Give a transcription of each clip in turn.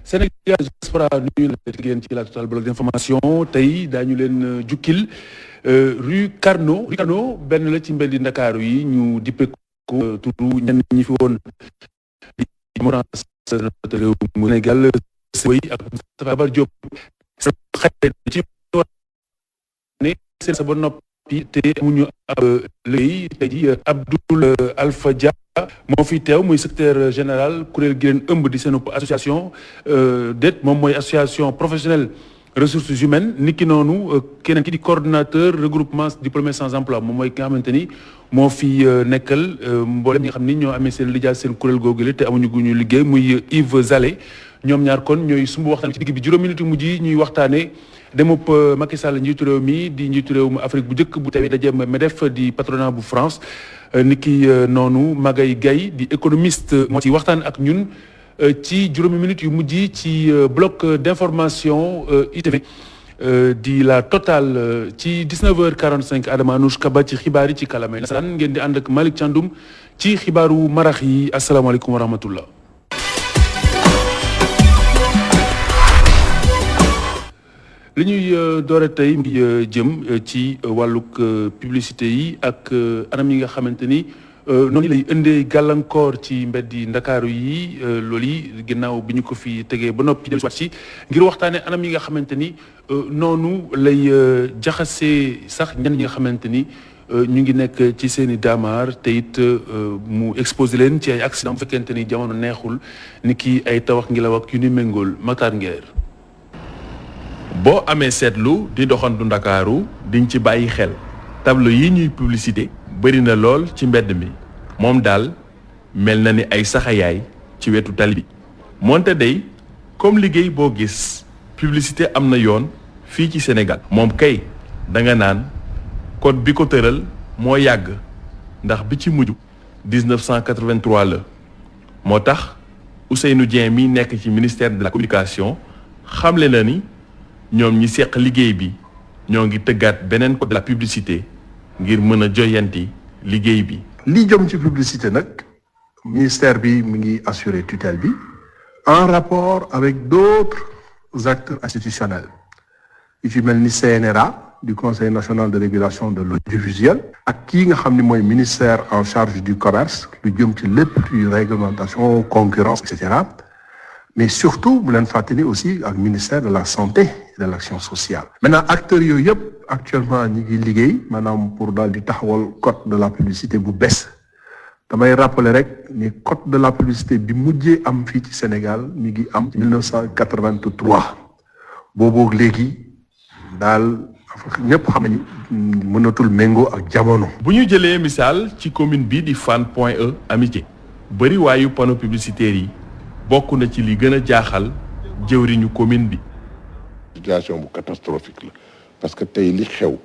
Sénégal diaspora nuyu la ngeen ci la Total bloc d'information tey daañu leen jukkil rue Carnot benn la ci mbeddi Ndakaaru yi ñu dippe ko turu ñenn ñi fi woon di réew mu Sénégal Sey ak Moustapha Bar Diop ci ne seen sa ba noppi te amuñu ab léegi tey ji Abdoul Alpha Dia moo fi teew muy secrétaire général kuréel gi leen ëmb di seen association déet moom mooy association professionnelle ressources humaines niki noonu keneen ki di coordonnateur regroupement diplômés sans emploi moom mooy ki nga xamante ni moo fi nekkal mboolem ñi nga xam ni ñoo amee seen lijaas seen kuréel googule te amuñu gu ñu liggéey muy Yves Zalé ñoom ñaar kon ñooy sumb waxtaan ci digg bi juróomi minute mujj yi ñuy waxtaanee demub Macky Sall njiitu réew mi di njiitu réew mu Afrique bu njëkk bu tawee dajeem MEDEF di patronat bu France niki noonu Magaye Gaye di économiste moo ci waxtaan ak ñun ci juróomi minutes yu mujj ci bloc d'information ITV di la Total ci 19h45 Adama Anouche Kaba ci xibaar yi ci kalamay nasaraan ngeen di ànd ak Malick Thiandoum ci xibaaru marax yi asalaamaaleykum wa rahmatullah. li ñuy doore tey jëm ci wàllug publicité yi ak anam yi nga xamante ni noonu lay indee gàllankoor ci mbeddi Ndakaaru yi loolu yi ginnaaw bi ñu ko fi tegee ba noppi dellusiwaat ci ngir waxtaanee anam yi nga xamante ni noonu lay jaxasee sax ñenn ñi nga xamante ni ñu ngi nekk ci seen i daamaar te it mu exposé leen ci ay accident bu fekkente ni jamono neexul ni ki ay tawax ngelaw ak yu ni méngool Matar Nguer. boo amee seetlu di doxantu Ndakaaru diñ ci bàyyi xel tableau yi ñuy publicité bëri na lool ci mbedd mi moom daal mel na ni ay saxayaay ci wetu tali bi moonte day comme liggéey boo gis publicité am na yoon fii ci Sénégal moom kay danga naan code bi ko tëral moo yàgg ndax bi ci mujj 1983 la moo tax Ousseynou Dieng mi nekk ci ministère de la communication xamle na ni ñoom ñi seq liggéey bi ñoo ngi tëggaat beneen code de la publicité ngir mën a joyanti liggéey bi. li jëm ci publicité nag ministère bi mi ngi assurer tutelle bi en rapport avec d'autres acteurs institutionnels yu ci mel ni CNRA du Conseil national de régulation de l'audiovisuel ak kii nga xam ni mooy ministère en charge du commerce lu jëm ci lépp luy réglementation concurrence et cetera mais surtout bu leen fàttali aussi ak ministère de la santé et de l'action sociale. maintenant acteurs yooyu yëpp actuellement ñi ngi liggéey maanaam pour daal di taxawal code de la publicité bu bees damay rappeler rek ni code de la publicité bi mujjee am fii ci Sénégal mi ngi am 1983 boobu léegi daal ñëpp xam nañu mënatul méngoo ak jamono. bu ñu jëlee misaal ci commune bi di Fann Point E Amitié bëri waayu panneau publicitaire yi bokk na ci li gën a jaaxal jëwriñu commune bi. situation bu catastrophique la parce que tey li xew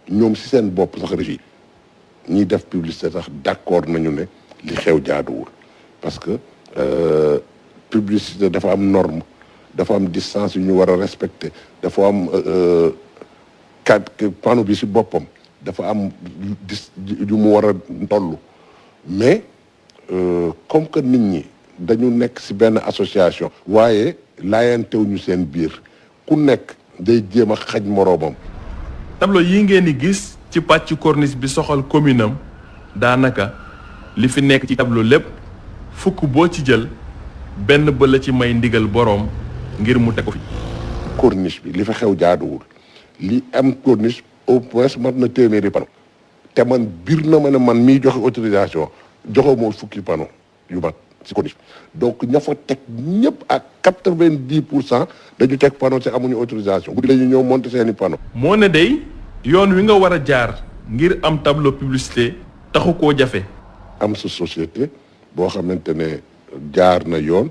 ñoom ci seen bopp sax régie ñiy def publicité sax d'accord nañu ne li xew jaaduwul parce que publicité dafa am norme dafa am distance yu ñu war a respecter dafa am panneau bi ci boppam dafa am yu mu war a tollu mais comme que nit ñi dañu nekk ci benn association waaye laayantewuñu seen biir ku nekk day jéem a xaj moroomam. tableau yi ngeen di gis ci pàcc corniche bi soxal commune am daanaka li fi nekk ci tableau lépp fukk boo ci jël benn ba la ci may ndigal boroom ngir mu teg ko fi. corniche bi li fa xew jaaduwul li am corniche au moins mat na téeméeri panneau te man biir na ma ne man miy joxe autorisation joxe moo fukki panneau yu mat ci corniche donc ña fa teg ñëpp ak 90% dañu teg panneau te amuñu autorisation bu dañu ñëw monter seeni panneau. moo ne day yoon wi nga war a jaar ngir am tableau publicité taxu koo jafe. am sa société boo xamante ne jaar na yoon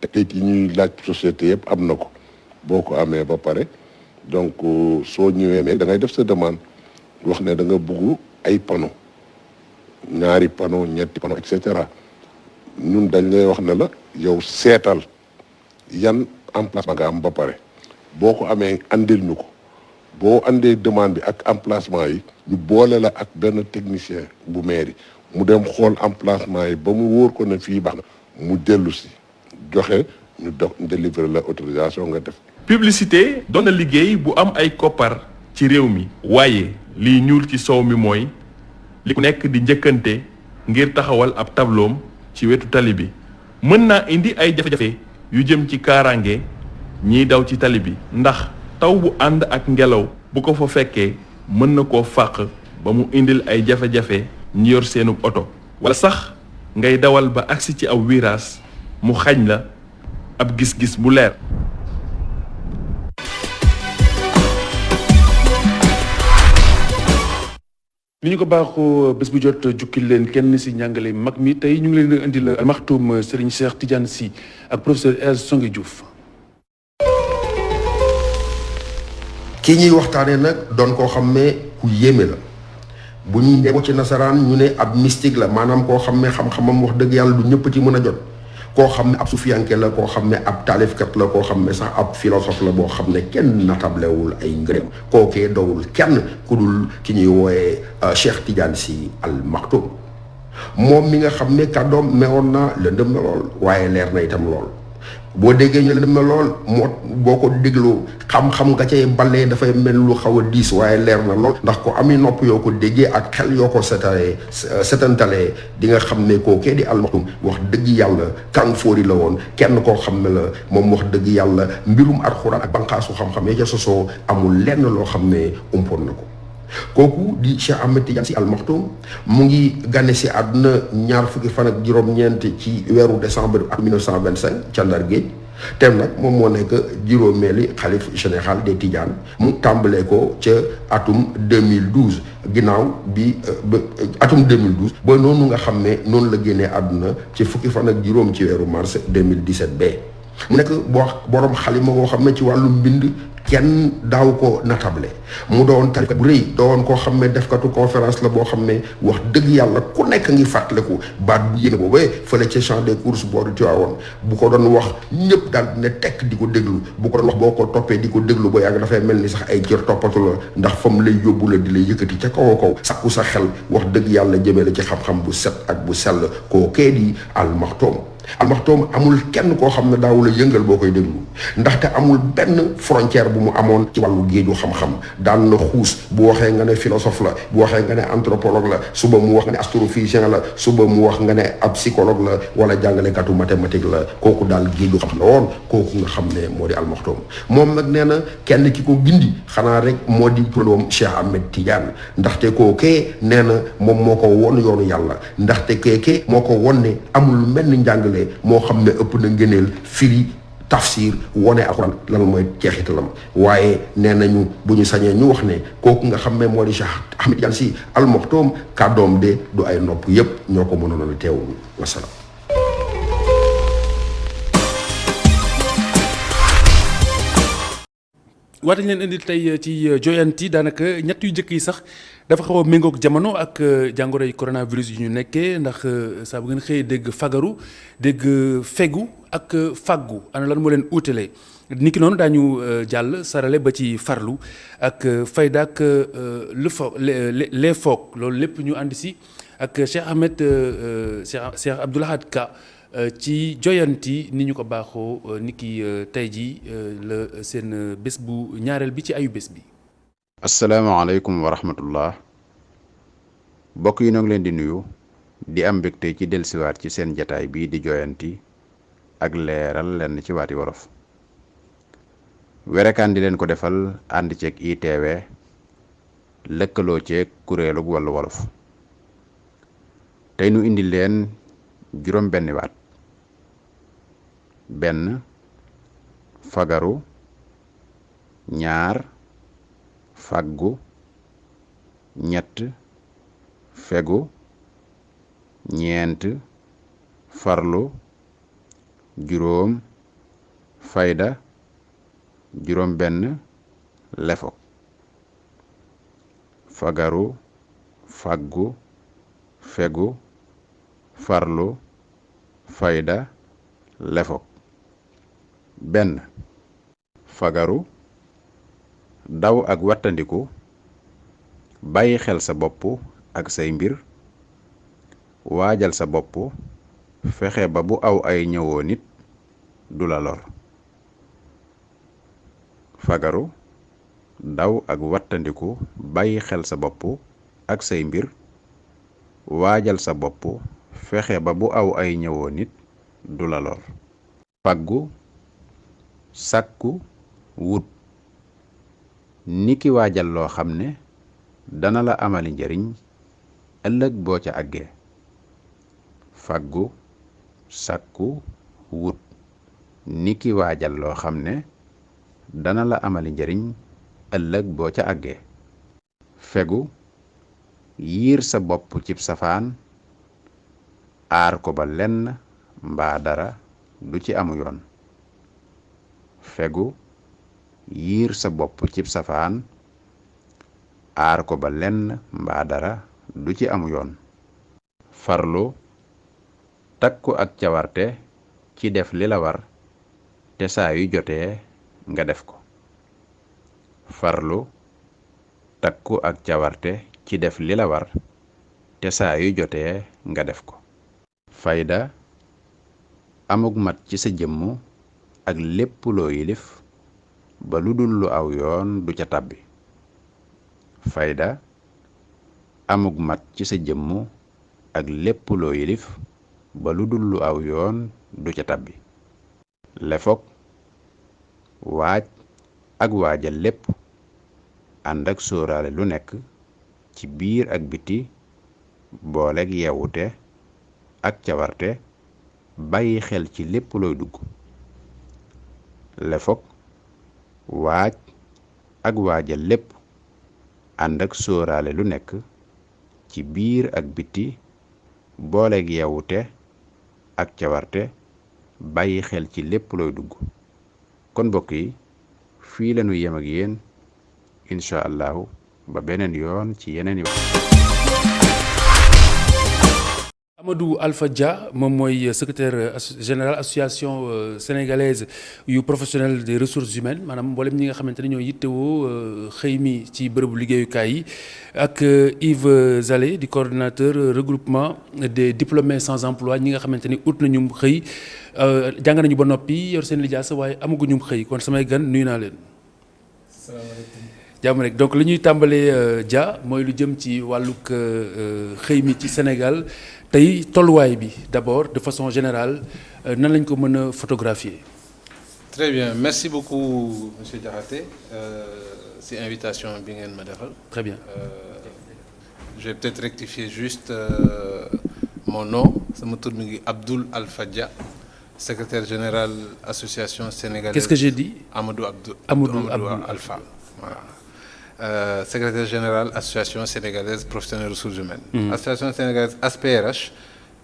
te kayit yi ñuy laaj société yëpp am na ko boo ko amee ba pare donc soo ñëwee ne da ngay def sa demande wax ne da nga bugg ay panneau ñaari panneau ñetti panneau et cetera ñun dañ lay wax ne la yow seetal yan emplacement nga am ba pare boo ko amee andil ñu ko boo andee demande bi ak emplacement yi ñu boole la ak benn technicien bu mairie mu dem xool emplacement yi ba mu wóor ko ne fii baax na mu dellu si joxe ñu délivrer la autorisation nga def. publicité doon na liggéey bu am ay koppar ci réew mi waaye liy ñuul ci soow mi mooy li ku nekk di njëkkante ngir taxawal ab tabloom ci wetu tali bi mën naa indi ay jafe-jafe yu jëm ci kaaraange ñiy daw ci tali bi ndax taw bu ànd ak ngelaw bu ko fa fekkee mën na koo fàq ba mu indil ay jafe-jafe ñi yor seenu oto wala sax ngay dawal ba agsi ci aw virage mu xañ la ab gis-gis bu leer. ni ñu ko baaxoo bés bu jot jukkil leen kenn ci njàngale mag mi tey ñu ngi leen indi la almaxtum Serigne Cheikh Tidiane Sy ak professeur El Songe Diouf. ki ñuy waxtaanee nag doon koo xam ne ku yéeme la bu ñuy dee ci nasaraan ñu ne ab mystique la maanaam koo xam ne xam-xamam wax dëgg yàlla du ñëpp ci mën a jot koo xam ne ab sufiyanke la koo xam ne ab taalifkat la koo xam ne sax ab philosophe la boo xam ne kenn natablewul ay ngërëm kookee dowul kenn ku dul ki ñuy wooyee Cheikh Tidiane Sy Al Maktoum moom mi nga xam ne kàddoom mewoon na lëndëm na lool waaye leer na itam lool boo déggee ñu lëndëm na lool moo boo ko déglu xam-xam nga cay balee dafay mel lu xaw a diis waaye leer na lool ndax ko ami nopp yoo ko déggee ak xel yoo ko setantalee di nga xam ne kookee di Al Maktoum wax dëgg yàlla kàng fóori la woon kenn koo xam ne la moom wax dëgg yàlla mbirum alxuraan ak banqaasu xam-xam ya ca sosoo amul lenn loo xam ne umpoon na ko kooku di Cheikh Ahmed Tidiane Sy Al Maktoum mu ngi gane si àdduna ñaar fukki fan ak juróom-ñeent ci weeru décembre ak 1925 ca Ndar Géej te nag moom moo nekk juróomeeli xalif général des Tidianes mu tàmbalee ko ca atum 2012 ginnaaw bi atum 2012 ba noonu nga xam ne noonu la génnee àdduna ci fukki fan ak juróom ci weeru mars 2017 bee mu nekk borom xalima boo xam ne ci wàllu mbind kenn daaw ko natable mu doon tarikat bu rëy doon koo xam ne defkatu conférence la boo xam ne wax dëgg yàlla ku nekk ngi fàttaliku baat bu yéeme boobee fële ca champ des courses booru Tiwaawoon bu ko doon wax ñëpp daal ne tekk di ko déglu bu ko doon wax boo ko toppee di ko déglu ba yàgg dafay mel ni sax ay cër toppatu la ndax fa mu lay yóbbu la di lay yëkkati ca kaw a kaw sakku sa xel wax dëgg yàlla jëmee la ci xam-xam bu set ak bu sell koo kee di Al Maktoum Al Maktoum amul kenn koo xam ne daawu la yëngal boo koy déglu ndaxte amul benn frontière bu mu amoon ci wàllu géeju xam-xam daan na xuus bu waxee nga ne philosophe la bu waxee nga ne anthropologue la suba mu wax nga ne astrophysicien la suba mu wax nga ne ab psychologue la wala jàngalekatu mathématique la kooku daal géeju xam la woon kooku nga xam ne moo di Al Maktoum moom nag nee na kenn ki ko gindi xanaa rek moo di turandoom Cheikh Ahmed Tidiane ndaxte kookee nee na moom moo ko won yoonu yàlla ndaxte keekee moo ko won ne amul mel ni njàngale moo xam ne ëpp na ngëneel firi tafsir wone alxuraan lan mooy jeexitalam waaye nee nañu bu ñu sañee ñu wax ne kooku nga xam ne moo di Cheikh Ahmed Tidiane Sy Al Maktoum kàddoom de du ay nopp yépp ñoo ko mënoon a teewul wasalaam. waat nañ leen indi tey ci joyanti daanaka ñett yu njëkk yi sax dafa xaw a méngoog jamono ak jàngoroy coronavirus yu ñu nekkee ndax saa bu ngeen xëyee dégg fagaru dégg fegu ak faggu ana lan moo leen uutale niki noonu daañu jàll sarale ba ci farlu ak fayda ak les foog loolu lépp ñu ànd si ak Cheikh Ahmed Cheikh Abdoul Ahad Ka ci joyanti ni ñu ko baaxoo niki tey jii la seen bés bu ñaareel bi ci ayu bés bi. asalaamaaleykum wa rahmatullah mbokk yi ñoo ngi leen di nuyu di am mbégte ci dellusiwaat ci seen jataay bii di joyanti ak leeral lenn ci waati wolof werekaan di leen ko defal ànd ceeg ITV lëkkaloo ceeg kuréelug wàllu wolof tey nu indi leen juróom benni waat benn fagaru ñaar faggu ñett fegu ñeent farlu juróom fayda juróom benn lefo fagaru faggu fegu farlu fayda lefo benn fagaru daw ak wattandiku bàyyi xel sa bopp ak say mbir waajal sa bopp fexe ba bu aw ay ñëwoo nit du la lor. Fagaru daw ak wattandiku bàyyi xel sa bopp ak say mbir waajal sa bopp fexe ba bu aw ay ñëwoo nit du la lor. Faggu sàkku wut niki waajal loo xam ne dana la amali njariñ ëllëg boo ca àggee. Faggu sàkku wut niki waajal loo xam ne dana la amali njariñ ëllëg boo ca àggee. Fegu yiir sa bopp cib safaan aar ko ba lenn mbaa dara du ci amu yoon. Fegu yiir sa bopp cib safaan aar ko ba lenn mbaa dara du ci amu yoon. Farlu takku ak cawarte ci def li la war te saa yu jotee nga def ko. Farlu takku ak cawarte ci def li la war te saa yu jotee nga def ko. Fayda amug mat ci sa jëmm ak lépp loo yilif ba lu dul lu aw yoon du ca tàbbi. Fayda amug mat ci sa jëmm ak lépp loo yilif ba lu dul lu aw yoon du ca tàbbi. Lefog waaj ak waajal lépp ànd ak sóoraale lu nekk ci biir ak biti booleeg yewwute ak cawarte bàyyi xel ci lépp looy dugg. Lefog waaj ak waajal lépp ànd ak sóoraale lu nekk ci biir ak biti booleeg yewwute ak cawarte bàyyi xel ci lépp looy dugg. kon mbokk yi fii lañu yem ak yéen incha allahu ba beneen yoon ci yeneen yoon. Amadou Alpha Dia moom mooy secrétaire général association sénégalaise yu professionnel des ressources humaines maanaam mboolem ñi nga xamante ne ñoo yittewoo xëy mi ci bërëbu liggéeyukaay yi ak Yves Zalé di coordonnateur regroupement des diplômés sans emploi ñi nga xamante ni ut nañu xëy jàng nañu ba noppi yor seen lijaasa waaye amaguñu xëy kon samay gan nuyu naa leen. salaamaaleykum. jàmm rek donc li ñuy tàmbalee Dia mooy lu jëm ci wàllug xëy mi ci Sénégal. tey tolluwaay bi d'abord de façon générale nan lañ ko mën a photographier. Très bien, merci beaucoup monsieur Diakhaté si invitation bi ngeen ma defal. Très bien. Je vais peut-être rectifier juste mon nom sama tur mi ngi Abdoul Alpha Dia secrétaire général association sénégalaise. Qu'est-ce que j'ai dit? Amadou Alpha. Voilà. Secrétaire général association sénégalaise professionnelle ressources humaines. Association sénégalaise ASPRH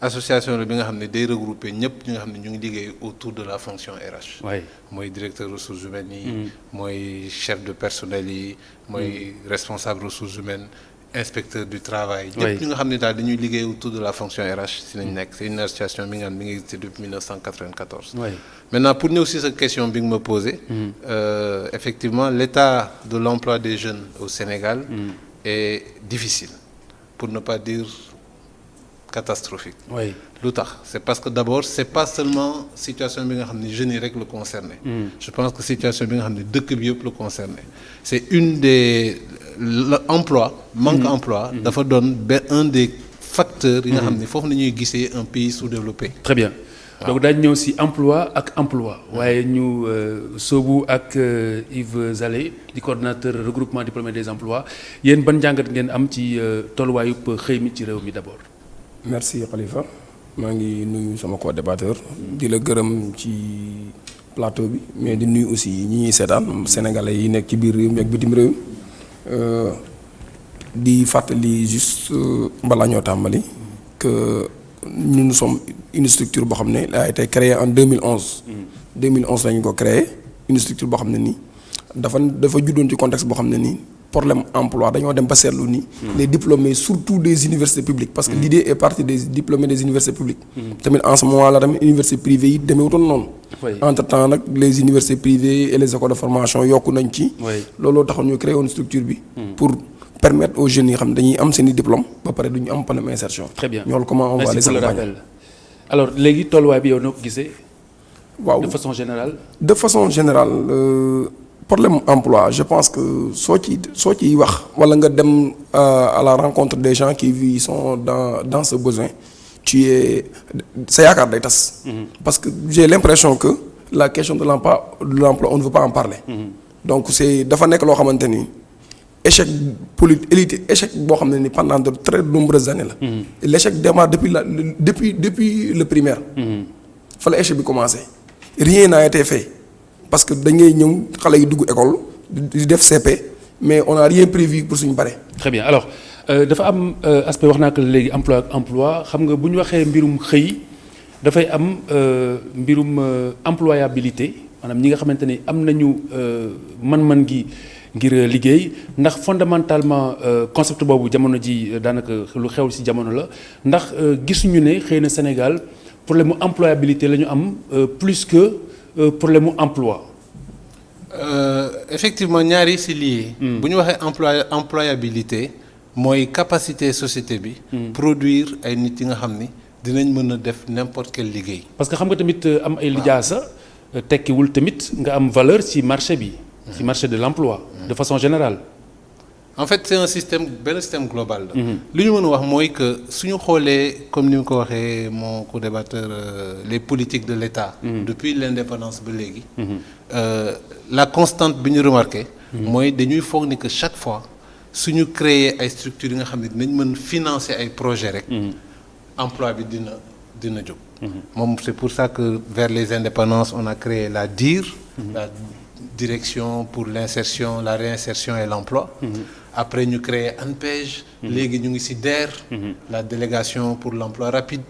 association la bi nga xam ne day regrouper ñëpp ñi nga xam ne ñu ngi liggéey autour de la fonction RH. Oui. mooy directeur ressources humaines yi. mooy chef de personnel yi. mooy responsable ressources humaines inspecteur du travail. ñëpp ñi nga xam ne daal dañuy liggéey autour de la fonction RH si nañ nekk c'est une association bi nga xam ne mi ngi existé depuis 1994. Oui. Maintenant pour ñëw si sa question bi nga ma posé. Effectivement l'état de l'emploi des jeunes au Sénégal est difficile pour ne pas dire catastrophique. Oui. lu tax c'est parce que d'abord c'est pas seulement situation bi nga xam ne jeunes yi rek la concerné. Je pense que situation bi nga xam ne dëkk bi yëpp la concerné. C'est une des emploi manque emploi dafa doon un des facteurs yi nga xam ne foofu la ñuy gisee un pays sous-développé. Très bien. Donc daañu ñëw si emploi ak emploi waaye ñu soobu ak Yves Zalé di coordonnateur regroupement diplômé des emplois yéen ban njàngat ngeen am ci tolluwaayub xëy mi ci réew mi d'abord. Merci Khalifa maa ngi nuyu sama co-débatteur di la gërëm ci plateau bi mais di nuyu aussi ñi ñuy seetaan sénégalais yi nekk ci biir réew mi ak bitim réew di fàttali juste balaa ñoo tàmbali que nous sommes une structure boo xam ne a été créée en 2011. 2011 lañu ko créé une structure boo xam ne nii dafa juddoon ci contexte boo xam ne nii problème emploi dañoo dem ba seetlu ni les diplômés surtout des universités publiques parce que l'idée est partie des diplômés des universités publiques. tamit en ce moment là tamit universités privées yi demeewutoon noonu. entre temps nag les universités privées et les écoles de formation yokku nañ ci. looloo taxoon ñu créé une structure bi. pour permettre aux jeunes yi xam dañuy am seen i diplôme ba pare duñu am problème insertion. Très bien. ñoolu comment on va les accompagner. Alors léegi tolluwaay bi yow noo ko gisee. waaw de façon générale. de façon générale problème emploi je pense que soo ciy wax wala nga dem à la rencontre des gens qui sont dans ce besoin sa yaakaar day tas. parce que j'ai l'impression que la question de l'emploi on ne veut pas en parler. donc dafa nekk loo xamante ni échec échec boo xam ne ni pendant de très nombreuses années la. l'échec démarre depuis le primaire. fa la échec bi commencé. rien n'a été fait parce que dañuy ñëw xale yi dugg école di def CP mais on n'a rien prévu pour suñu bare. très bien alors dafa am aspect wax naa ko léegi emploi xam nga bu ñu waxee mbirum xëy dafay am mbirum employabilité maanaam ñi nga xamante ni am nañu man-man gi ngir liggéey ndax fondamentalement concept boobu jamono ji daanaka lu xew ci jamono la ndax gisuñu ne xëy na Sénégal problème mu employabilité la ñu am plus que problème mu emploi. Effectivement ñaari c'est lié. bu ñu waxee employabilité mooy capacité société bi. produire ay nit yi nga xam ni dinañ mën a def n'importe quel liggéey. parce que xam nga tamit am ay lijaasa tekkiwul tamit nga am valeur ci marché bi. ci marché de l'emploi. de façon générale. en fait c'est un système global la. li ñu mën a wax mooy que suñu xoolee comme ni nga ko waxee mon co-débatteur les politiques de l'État. depuis l'indépendance ba léegi. la constante bi ñu remarqué. mooy dañuy foog ni que chaque fois suñu créer ay structures yi nga xam ne dinañ mën financer ay projets rek. emploi bi dina jóg. moom c'est pour ça que vers les indépendances on a créé la DIR. la direction pour l'insertion la réinsertion et l'emploi. après ñu créé ANPEJ. léegi ñu ngi ci DER. la délégation pour l'emploi rapide.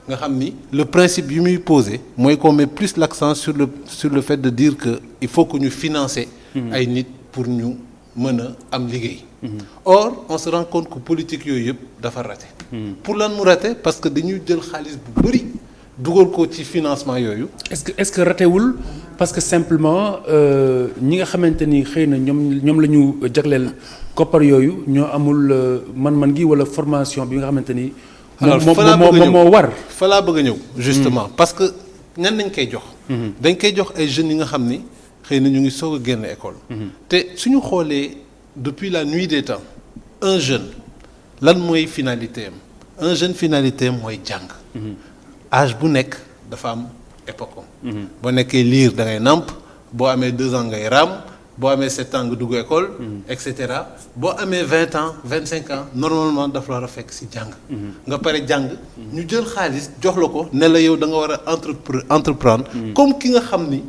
nga xam ni le principe yu muy posé mooy qu'on met plus l'accent sur le fait de dire que il faut que ñu financer. ay nit pour ñu mën a am liggéey. or on se rend compte que politique yooyu yëpp dafa raté. pour lan mu raté parce que dañuy jël xaalis bu bari dugal ko ci financement yooyu. est-ce que ratéwul parce que simplement ñi nga xamante ni xëy na ñoom la ñu jagleel koppar yooyu ñoo amul man-man gi wala formation bi nga xamante ni. alors moom moo war. fa laa bëgg a ñëw. justement parce que ñan nañ koy jox. dañ koy jox ay jeunes yi nga xam ni xëy na ñu ngi soog a génn école. te suñu xoolee depuis la nuit des temps un jeune lan mooy finalité am un jeune finalité am mooy jàng. âge bu nekk dafa am époque. boo nekkee liir da ngay nàmp boo amee 2 ans ngay raam boo amee 7 ans nga dugg école. et cetera boo amee 20 ans 25 ans normalement dafa war a fekk ci jàng. nga pare jàng. ñu jël xaalis jox la ko ne la yow da nga war a entreprendre. comme ki nga xam ni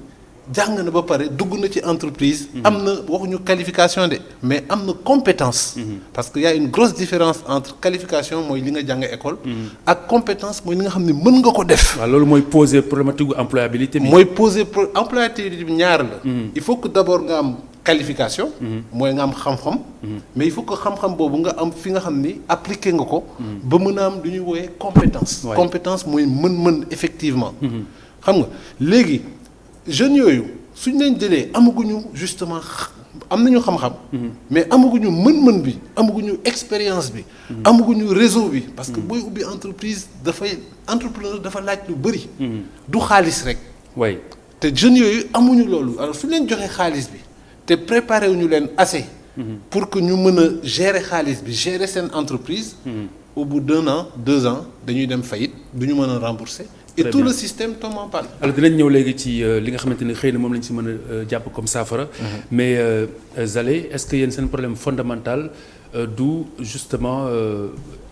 jàng na ba pare dugg na ci entreprise. am na waxuñu qualification de mais am na compétence. parce que y a une grosse différence entre qualification mooy li nga jàng école. ak compétence mooy li nga xam ne mën nga ko def. waaw loolu mooy poser problématique gu employabilité bi. mooy poser employabilité bi ñaar la. il faut que d'abord nga am qualification. mooy nga am xam-xam. mais il faut que xam-xam boobu nga am fi nga xam ni appliquer nga ko. ba mën a am lu ñuy wooyee compétence. compétence mooy mën-mën effectivement. xam nga léegi. jeunes yooyu suñ leen jëlee amaguñu justement am nañu xam-xam. mais amaguñu mën-mën bi amaguñu expérience bi. amaguñu réseau bi. parce que booy ubbi entreprise entrepreneur dafa laaj lu bari. du xaalis rek. way te jeunes yooyu amuñu loolu alors suñ leen joxee xaalis bi te préparé wuñu leen assez. pour que ñu mën a gérer xaalis bi gérer seen entreprise. au bout d'1 an 2 ans dañuy dem faillite du ñu mën a rembourser. et tout le système tombe en panne. alors dinañ ñëw léegi ci li nga xamante ni xëy na moom lañ si mën a jàpp comme saafara. mais Zale est-ce que yéen seen problème fondamental du justement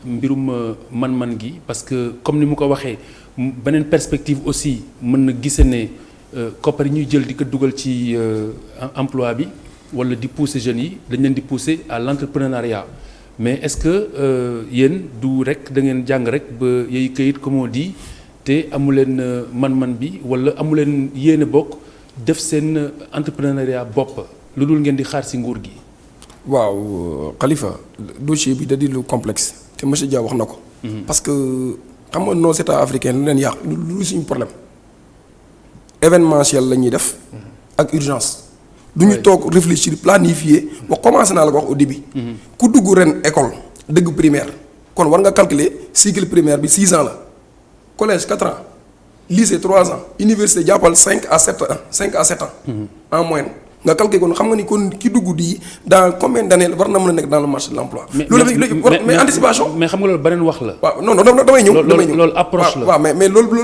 mbirum man-man gi parce que comme ni mu ko waxee beneen perspective aussi mën na gise ne koppar yi ñuy jël di ko dugal ci emploi bi wala di pousser jeunes yi dañ leen di pousser à l'entrepreneuriat mais est-ce que yéen du rek da ngeen jàng rek ba yooyu këyit comme on dit. te amu leen man-man bi wala amu leen yéene bokk def seen entrepreneuriat bopp lu dul ngeen di xaar ci nguur gi. waaw Khalifa dossier bi da di lu complexe te monsieur Dia wax na ko. parce que xam nga nos États africains lu leen yàq lu suñu problème événementiel la ñuy def. ak urgence. du ñu toog réfléchir planifier ba commencé naa la ko wax au début. ku dugg ren école dëgg primaire kon war nga calculer cycle primaire bi 6 ans la. collège 4 ans lycée 3 ans université jàppal 5 à 7 ans en moyenne nga calculer kon xam nga ni kon ki dugg di dans combien d'années war na mën a nekk dans le marché de l'emploi. mais anticipation. mais xam nga loolu beneen wax la. waaw non damay ñëw. loolu approche la. waaw mais loolu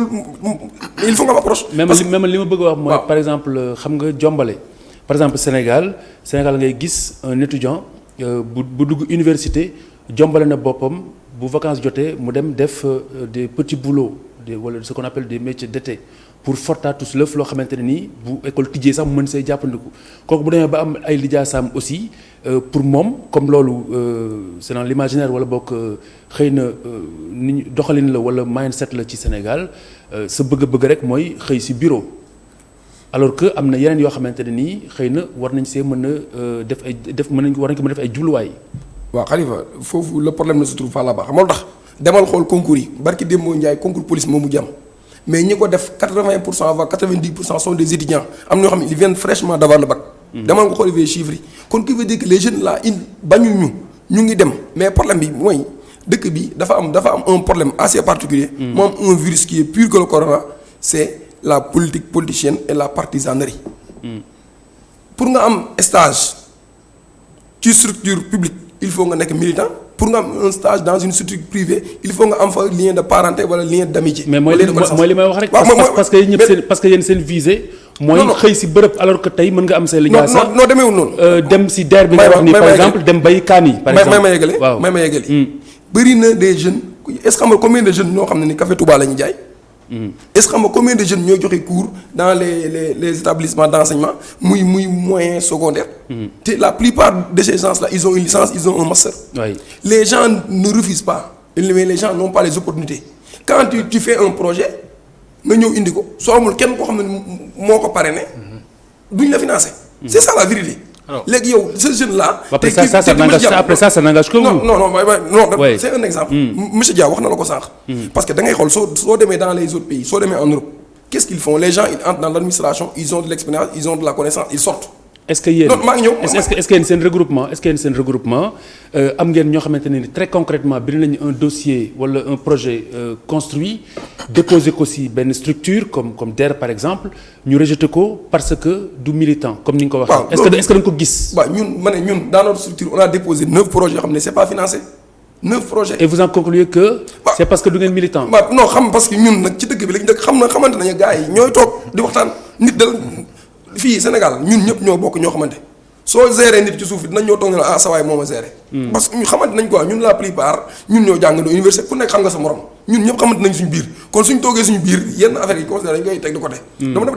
il faut nga am approche. même li ma bëgg a wax mooy par exemple xam nga jombale. par exemple Sénégal ngay gis un étudiant bu dugg université jombale na boppam bu vacances jotee mu dem def des petits boulots wala ce qu'on appelle des métiers d'été pour fortaatu lëf loo xamante ne nii bu école tijjee sax mu mën see jàppandiku kooku bu demee ba am ay lijaasaam aussi pour moom comme loolu c'est dans l'imaginaire wala bokk xëy na ni doxalin la wala mindset la ci Sénégal sa bëgg-bëgg rek mooy xëy si bureau alors que am na yeneen yoo xamante ne nii xëy na war nañ see mën a war nañ ko mën a def ay jubluwaay. waaw Khalifa foofu le problème ne se trouve pas là-bas xam nga lu tax demal xool concours yi barki Demba Ndiaye concours police moomu jàmm. mais ñi ko def 80% voire 90% sont des étudiants am na ñoo xam ne ils viennent fraîchement d'avoir le bac. demal nga xool les chiffres yi kon qui veut dire que les jeunes là bañu ñu ngi dem mais problème bi mooy dëkk bi dafa am un problème assez particulier moom un virus qui est pire que le corona c'est la politique politicienne et la partisanerie. pour nga am stage ci structure publique il faut nga nekk militant. pour nga am un stage dans une structure privée il faut nga am fa lien de parenté wala lien d'amitié. mais mooy li may wax rek. parce que yéen seen visée. mooy xëy si bërëb alors que tey mën nga am say lijaasa. non demeewul noonu. dem si DER bi nga wax ni par exemple dem bay kaan yi. par exemple may ma yeggale. bëri na des jeunes est-ce que xam nga combien de jeunes ñoo xam ne ni café Touba la ñuy jaay. est-ce que xam nga combien de jeunes ñooy joxe cours dans les établissements d'enseignement muy moyen secondaire. te la plupart de ces gens-là ils ont une licence ils ont un master. Oui. Les gens ne refusent pas mais les gens n'ont pas les opportunités quand tu fais un projet nga ñëw indi ko soo amul kenn koo xam ne moo ko parrainé duñ la financer. c'est ça la vérité. léegi yow ce jeune là. après ça n'engage que vous. non c'est un exemple. monsieur Dia wax na la ko sànq. parce que da ngay xool soo demee dans les autres pays soo demee en Europe qu'est-ce qu'ils font les gens ils entrent dans l'administration ils ont de l'expérience ils ont de la connaissance ils sortent. est-ce que yéen non maa ngi ñëw est-ce que yéen seen regroupement am ngeen ñoo xamante ne très concrètement bind nañu un dossier wala un projet construit déposé ko ci benn structure comme DER par exemple ñu rejeté ko parce que du militant comme ni nga ko waxee. est-ce que da nga ko gis. waaw ñun dans notre structure on a déposé 9 projets yoo xam ne c'est pas financé 9 projets. et vous en concluez que. c'est parce que du ngeen militant. waaw non xam parce que ñun nag ci dëkk bi lañu dëkk xamante nañu gars yi ñooy toog di waxtaan nit dal fii Sénégal ñun ñëpp ñoo bokk ñoo xamante soo gérer nit ci suuf dinañ ñoo toog ne la sawaay moo ma gérer. parce que ñu xamante nañ quoi ñun la plupart ñun ñoo jàngandoo université ku nekk xam nga sa morom ñun ñëpp xamante nañ suñu biir kon suñ toogee suñu biir yenn affaires yi considéré dañ koy teg de côté.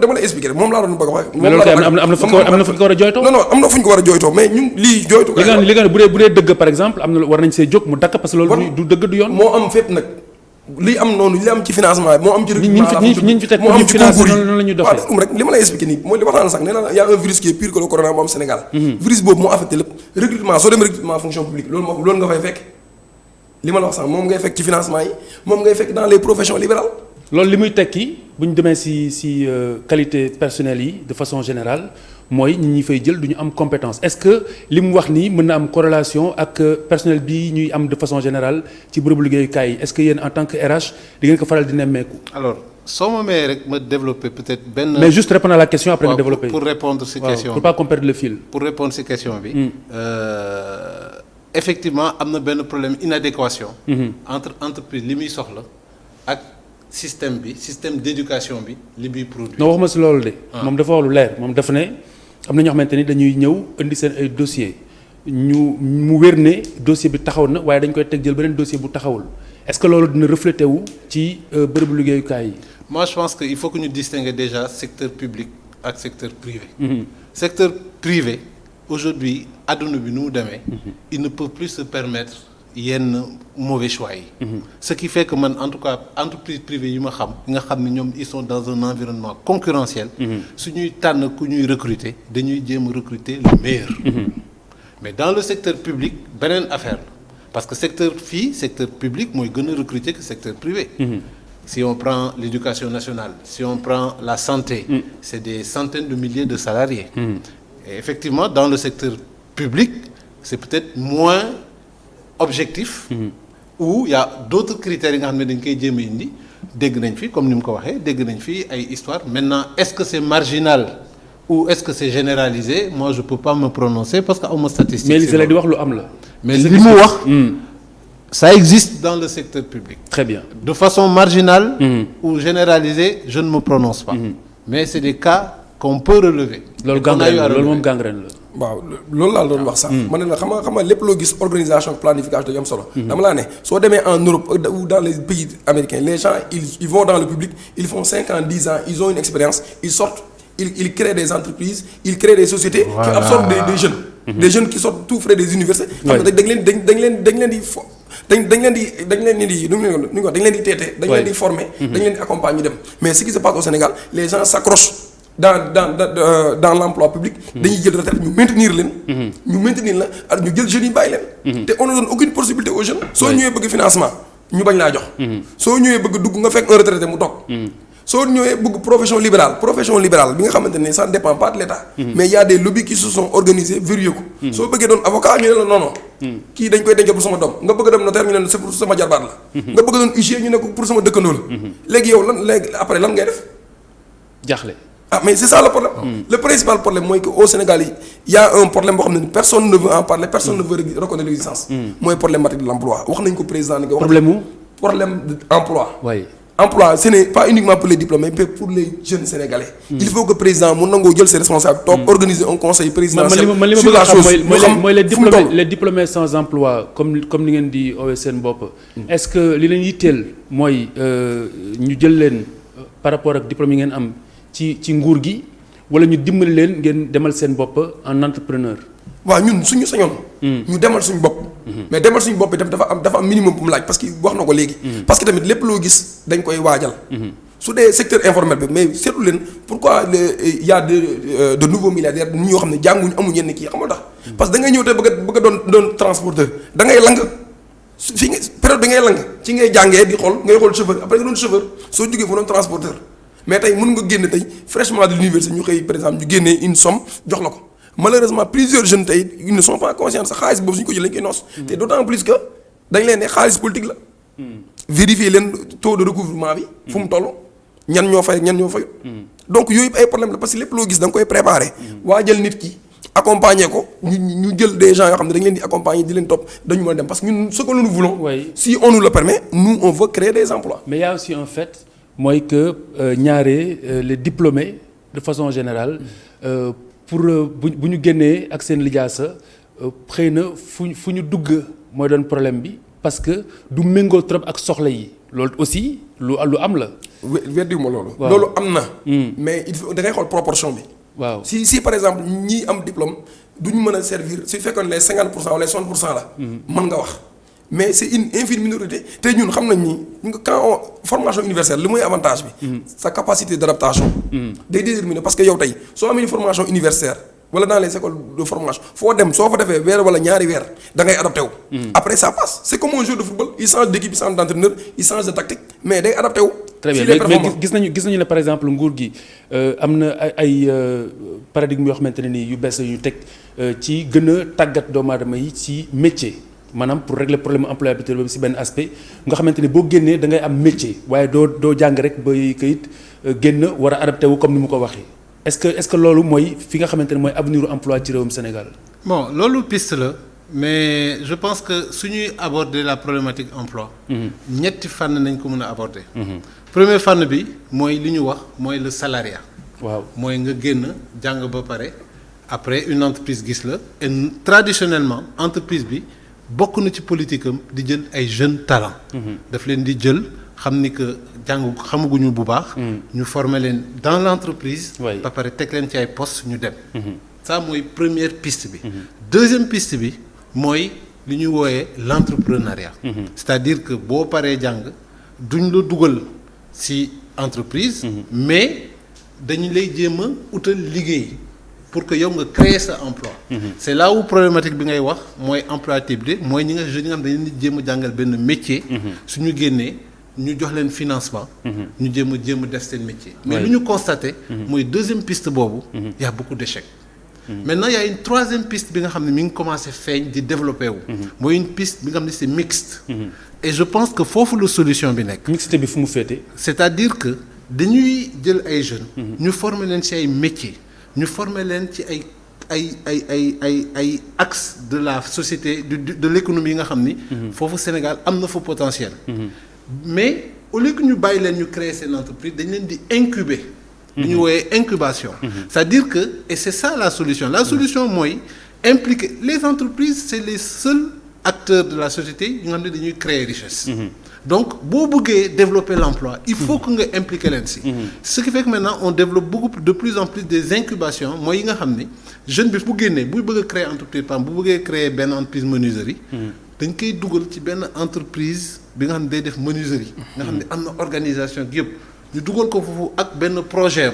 dama lay expliquer moom laa doon bëgg a wax. mais loolu kay am na fu ñu ko war a jooytoo. non am na fu ñu ko war a jooytoo mais ñun lii jooytu. li nga bu dee dëgg par exemple am na war nañ see jóg mu dakk parce que loolu du dëgg du yoon. moo am fépp nag li am noonu li am ci financement moo am ci ñi fi teg pour ñu financer noonu la ñuy doxee. waaw rek li ma lay expliquer nii mooy li wax naa sax nee na y a un virus qui est pire que le corona moo am Sénégal. virus boobu moo affecté lépp recrutement soo dem recrutement fonction publique loolu nga fay fekk li ma la wax sax moom ngay fekk ci financement yi moom ngay fekk dans les professions libérales. loolu li muy tekki bu ñu demee ci qualité personnelle yi de façon générale mooy ñi fay jël du ñu am compétence est-ce que li mu wax nii mën na am corrélation ak personnel bi ñuy am de façon générale ci bërëbu liggéeyukaay yi est-ce que yéen en tant que RH di ngeen ko faral di nemmeeku. alors soo ma mayee rek ma développer peut-être benn. mais juste répondre à la question après nga développer. pour répondre ci question pour pas qu'on perde le fil. pour répondre ci question bi. effectivement am na benn problème inadéquation. entre entreprise li muy soxla ak. système d'éducation bi li muy produit. non waxuma ci loolu de. moom dafa wax lu leer moom dafa ne am na ñoo xamante ni dañuy ñëw indi seen ay dossiers mu wér ne dossier bi taxaw na waaye dañ koy teg jël beneen dossier bu taxawul est-ce que loolu dina refléter wu ci bërëbu liggéeyukaay yi. moi je pense que il faut que ñu distinguer déjà secteur public ak secteur privé. secteur privé aujourd'hui adduna bi nu mu demee. il ne peut plus se permettre. yenn mauvais choix yi. Ce qui fait que man en tout cas entreprise privée yi ma xam nga xam ne ñoom ils sont dans un environnement concurrentiel. su ñuy tànn ku ñuy recruter dañuy jéem a recruter le meilleur. mais dans le secteur public beneen affaire parce que secteur public mooy gën a recruter que secteur privé. Si on prend l'éducation nationale si on prend la santé. C'est des centaines de milliers de salariés. Et effectivement dans le secteur public c'est peut-être moins objectif où il y a d'autres critères yi nga xam ne dañ koy jéem a indi dégg nañ fi comme ni mu ko waxee dégg nañ fi ay histoire maintenant est-ce que c'est marginal ou est-ce que c'est généralisé moi je peux pas me prononcer parce que awma statistique. mais li di wax lu am la. mais li mu wax. ça existe dans le secteur public. Très bien. De façon marginale ou généralisée je ne me prononce pas. Mais c'est des cas qu'on peut relever. loolu gangrène la loolu moom gangrène la. waaw loolu laa doon wax sax. ma ne la xam nga lépp loo gis organisation planification dañu am solo. dama laa ne soo demee en Europe ou dans les pays américains les gens ils vont dans le public ils font 5 ans 10 ans ils ont une expérience ils sortent ils créent des entreprises ils créent des sociétés. Voilà. Qui absorbent des jeunes. Des jeunes qui sortent tout frais des universités. xam nga dañ leen di fo dañ leen di teete. dañ leen di former. dañ leen di accompagner ñu dem mais ce qui se passe au Sénégal les gens s'accrochent dans l'emploi public. dañuy jël retraite ñu maintenir leen. ñu maintenir la ak ñu jël jeunes yi bàyyi leen. te on ne donne aucune possibilité aux jeunes. soo ñëwee bëgg financement ñu bañ laa jox. soo ñëwee bëgg dugg nga fekk un retraité mu toog. soo ñëwee bëgg profession libérale bi nga xamante ne ça ne dépend pas de l'État. mais il y a des lobbies qui se sont organisés verrouillé ko. soo bëggee doon avocat ñu ne la non. kii dañ koy denc pour sama doom nga bëgg a dem notaire ñu ne c'est pour sama jarbaat la. nga bëgg a doon huissier ñu ne ko pour sama dëkkandoo la. léegi yow après lan ngay def. jaaxle. ah mais c'est ça le problème. Le principal problème mooy que au Sénégal il y a un problème boo xam ne personne ne veut en parler personne ne veut reconnaître l'existence. mooy problématique de l'emploi wax nañ ko président ni nga wax. problème d'emploi. oui. Emploi, ce n'est pas uniquement pour les diplômés, mais pour les jeunes Sénégalais. Il faut que le président Mounango jël ses responsabilités, organiser un conseil présidentiel sur la chose. Les diplômés sans emploi, comme ni ngeen di OSN bopp. Est-ce que li leen yitteel mooy ñu jël leen par rapport ak diplôme yi ngeen am ci nguur gi wala ñu dimbali leen ngeen demal seen bopp en entrepreneur. waaw ñun suñu sañoon. ñu demal suñu bopp. mais demal suñu bopp itam dafa am minimum bu mu laaj parce que wax na ko léegi. parce que tamit lépp loo gis dañ koy waajal. su dee secteur informel bi mais seetlu leen pourquoi il y a de nouveaux milliardaires ñi ñoo xam ne jànguñu amuñu yenn kii xam nga tax. parce que da ngay ñëw te bëgg a doon transporteur da ngay lang fi nga période bi ngay lang ci ngay jàngee di xool ngay xool chauffeur après nga doon chauffeur soo jógee fa doon transporteur mais tey mën nga génne tey fraîchement de l'université ñu xëy par exemple ñu génnee une somme jox la ko. Malheureusement plusieurs jeunes tey ils ne sont pas conscients sa xaalis boobu suñu ko jëlee lañ koy noos. te d'autant plus que dañ leen ne xaalis politique la. vérifier leen taux de recouvrement bi. fu mu toll ñan ñoo fay ñan ñoo fayut. donc yooyu ay problème la parce que lépp loo gis da nga koy préparer. waa jël nit ki accompagner ko ñu jël des gens yoo xam ne dañ leen di accompagner di leen topp dañu mën a dem parce que ñun ce que nous voulons. Oui. Si on nous le permet nous on veut créer des emplois. mais il y a aussi un fait mooy que les diplômés de façon générale. pour bu ñu génnee ak seen lijaasa xëy na fu ñu dugg mooy doon problème bi parce que du méngoo trop ak soxla yi loolu aussi lu am la. weddiwuma loolu. waaw loolu am na. mais il faut da ngay xool proportion bi. waaw si par exemple ñi am diplôme du ñu mën a servir su fekkoon les 50% wala les 60% la. mën nga wax mais c'est une infime minorité te ñun xam nañ ni quand formation universelle li mooy avantage bi. sa capacité d'adaptation. day déterminer parce que yow tey soo amee une formation universitaire wala dans les écoles de formation foo dem soo fa defee weer wala ñaari weer da ngay adapté wu. après ça passe c'est comme un joueur de football il change d'équipe il change d'entraîneur il change de tactique mais day adapté wu. très bien mais gis nañu ne par exemple nguur gi am na ay paradigme yoo xamante ne nii yu bees yu teg ci gën a tàggat doomu aadama yi ci métier. maanaam pour régler problème employabilité boobu ci benn aspect nga xamante ni boo génnee da ngay am métier waaye doo jàng rek ba këyit génn war a adapté wu comme ni mu ko waxee est-ce que loolu mooy fi nga xamante ne mooy avenir u emploi ci réewum Sénégal. bon loolu piste la mais je pense que suñuy aborder la problématique emploi ñetti fànn nañ ko mën a aborder. premier fànn bi mooy li ñu wax mooy le salariat. waaw mooy nga génn jàng ba pare après une entreprise gis la et traditionnellement entreprise bi. bokk na ci politique am di jël ay jeunes talents. daf leen di jël xam ni que xamaguñu bu baax. ñu former leen dans l'entreprise. ba pare teg leen ci ay postes ñu dem. ça mooy première piste bi. deuxième piste bi mooy li ñuy wooyee l'entrepreneuriat. c'est-à-dire que boo paree jàng duñ la dugal ci entreprise. mais dañu lay jéem a utal liggéey. pour que yow nga créer sa emploi. c'est là où problématique bi ngay wax mooy employabilité mooy ñi nga jeunes yi nga xam dañu leen di jéem a jàngal benn métier. suñu génnee ñu jox leen financement. ñu jéem a def seen métier. mais lu ñu constaté. mooy deuxième piste boobu. y a beaucoup d'échecs. maintenant il y a une troisième piste bi nga xam ne mi ngi commencé feeñ di développer wu. mooy une piste bi nga xam ne c'est mixte. et je pense que foofu la solution bi nekk. mixité bi fu mu féete. c'est-à-dire que dañuy jël ay jeunes. ñu former leen ci ay métiers ñu former leen ci ay axes de la société de l'économie yi nga xam ni. foofu Sénégal am na fa potentiel. mais au lieu que ñu bàyyi leen ñu créer seen entreprise dañ leen di incuber. li ñu wooyee incubation. c'est-à-dire que et c'est ça la solution mooy impliquer les entreprises c'est les seuls acteurs de la société yi nga xam ne dañuy créer richesse. donc boo bëggee développer l'emploi il faut que nga impliquer leen si. ce qui fait que maintenant on développe de plus en plus des incubations mooy yi nga xam ni jeune bi bu génnee buy bëgg a créer entreprise par exemple bu bëggee créer benn entreprise menuiserie. dañ koy dugal ci benn entreprise bi nga xam ne day def menuiserie. nga xam ne am na organisation ak yëpp ñu dugal ko foofu ak benn projet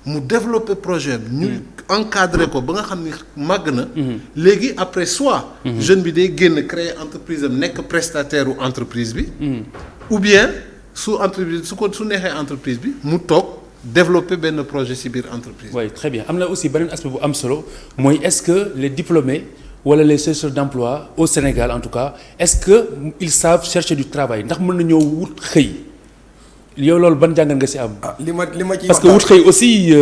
mu développer projet ñu encadrer ko ba nga xam ni màgg na. léegi après soit. jeune bi day génn créer entreprise am nekk prestataire u entreprise bi. ou bien su neexee entreprise bi mu toog développer benn projet ci biir entreprise. oui très bien am na aussi beneen aspect bu am solo mooy est-ce que les diplômés wala les chercheurs d'emploi au Sénégal en tout cas est-ce que ils savent chercher du travail ndax mën nañoo wut xëy. yow loolu ban jàngat nga ci am. li ma ci parce que wut xëy aussi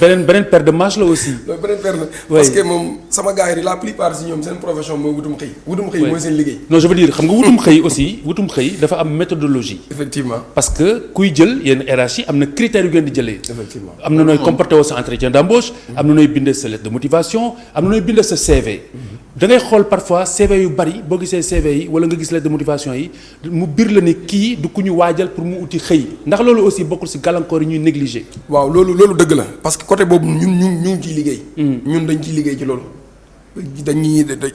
beneen paire de manches la aussi. loolu beneen paire la. parce que moom sama gars yi la plupart ci ñoom seen profession mooy wutum xëy. wutum xëy mooy seen liggéey. non je veux dire xam nga wutum xëy aussi wutum xëy dafa am méthodologie. effectivement parce que kuy jël yenn RH yi am na critères yu ngeen di jëlee. effectivement am na nooy comporté woo sa entretien d'embauche. am na nooy bindee sa lettre de motivation am na nooy bindee sa CV. da ngay xool parfois CV yu bari boo gisee CV yi wala nga gis lettre de motivation yi mu bir la ni kii du ku ñu waajal pour mu uti xëy ndax loolu aussi bokkul ci gàllankoor yi ñuy négliger. waaw loolu dëgg la parce que côté boobu ñu ngi ciy liggéey. ñun dañ ciy liggéey ci loolu.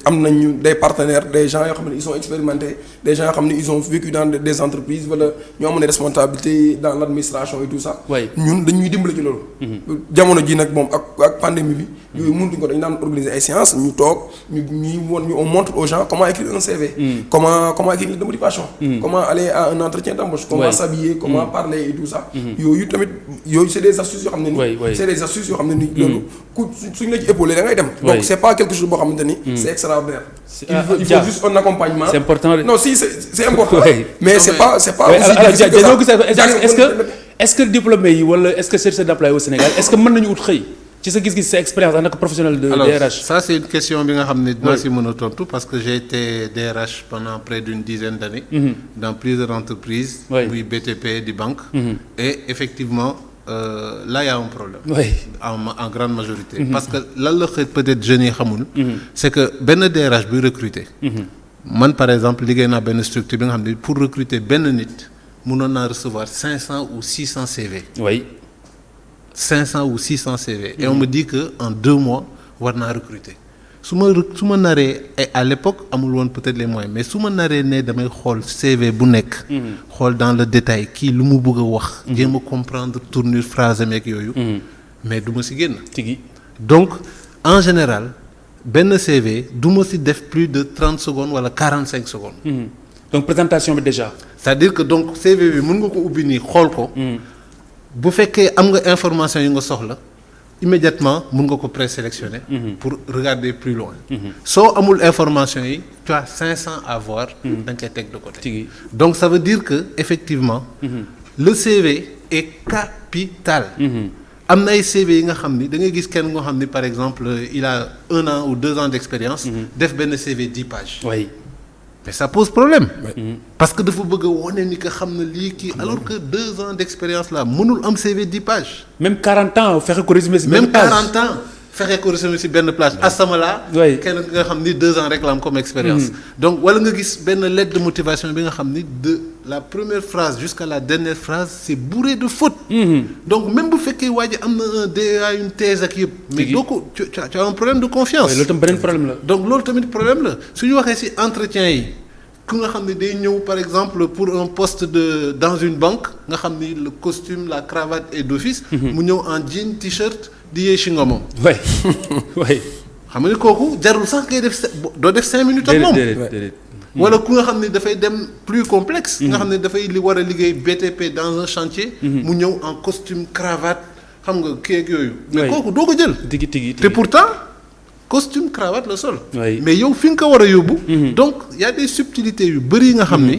am nañu des partenaires des gens yoo xam ne ils sont expérimentés des gens yoo xam ne ils ont vécu dans des entreprises wala ñoo am des responsabilités dans l'administration et tout ça. ñun dañuy dimbali ci loolu. jamono ji nag moom ak pandémie bi. yooyu mëntuñ ko dañu daan organiser ay séances ñu toog on montre aux gens comment écrire un CV. comment écrire une lettre de motivation. comment aller à un entretien d'embauche. comment s'habiller comment parler et tout ça. yooyu tamit c'est des astuces yoo xam ne nii. c'est des astuces yoo xam ne nii loolu ku suñ la ci épaulé da ngay dem. donc c'est pas quelque chose boo xamante ni. c'est extraordinaire. il faut juste un accompagnement. c'est important. non si c'est important. mais c'est pas aussi est-ce que diplômé yi wala est-ce que chercheurs d'emploi au Sénégal est-ce que mën nañu ut xëy ci sa gis-gis sa expérience en tant que professionnel de DRH. alors ça c'est une question bi nga xam ne dinaa si mën a tontu parce que j'ai été DRH pendant près d'une dizaine d'années. dans plusieurs entreprises. muy BTP di banque. et effectivement. Là il y a un problème. En grande majorité. parce que lan la xëy peut-être jeunes yi xamul. c'est que benn DRH buy recruter. man par exemple liggéey naa benn structure bi nga xam ne pour recruter benn nit mënoon naa recevoir 500 ou 600 CV. 500 ou 600 CV. et on me dit que en 2 mois war naa recruter. su ma naree à l'époque amul woon peut-être les moyens mais su ma naree ne damay xool CV bu nekk. xool dans le détail kii lu mu bëgg a wax. jéem a comprendre tournure phrase meek yooyu. mais du ma si génn. donc en général benn CV du ma si def plus de 30 secondes wala 45 secondes. donc présentation bi déjà. c'est-à-dire que donc CV bi mën nga ko ubbi nii xool ko. bu fekkee am nga information yi nga soxla. immédiatement mën nga ko présélectionner. pour regarder plus loin. soo amul information yi tu as 500 à voir. da nga koy teg de côté. donc ça veut dire que effectivement. le CV est capital. am na ay CV yi nga xam ni da ngay gis kenn nga xam ni par exemple il a 1 an ou 2 ans d'expérience. def benn CV 10 pages. mais ça pose problème. parce que dafa bëgg a wane ni que xam na lii kii alors que 2 ans d'expérience là mënul am CV 10 pages. même 40 ans fexe ko résumer ci benn page. même 40 ans fexe ko résumer ci benn plage. asamala. kenn nga xam ni 2 ans rek la am comme expérience. donc wala nga gis benn lettre de motivation bi nga xam ni de la première phrase jusqu'à la dernière phrase c'est bourré de fautes. donc même bu fekkee waa ji am na un DEA une thèse ak yëpp. mais doo ko tu as un problème de confiance. loolu tam beneen problème la. donc loolu tamit problème la su ñu waxee ci entretien yi ku nga xam ne day ñëw par exemple pour un poste dans une banque nga xam ni le costume la cravate est d'office. mu ñëw en jean t-shirt di yee ci ngomam. xam nga ni kooku jarul sax ngay def doo def 5 minutes ak moom. wala ku nga xam ne dafay dem plus complexe. nga xam ne dafay war a liggéey BTP dans un chantier. mu ñëw en costume cravate xam nga kii ak yooyu. mais kooku doo ko jël. te pourtant costume cravate le sol. Oui. mais yow fi nga ko war a yóbbu. donc y a des subtilités yu bëri yi nga xam ni.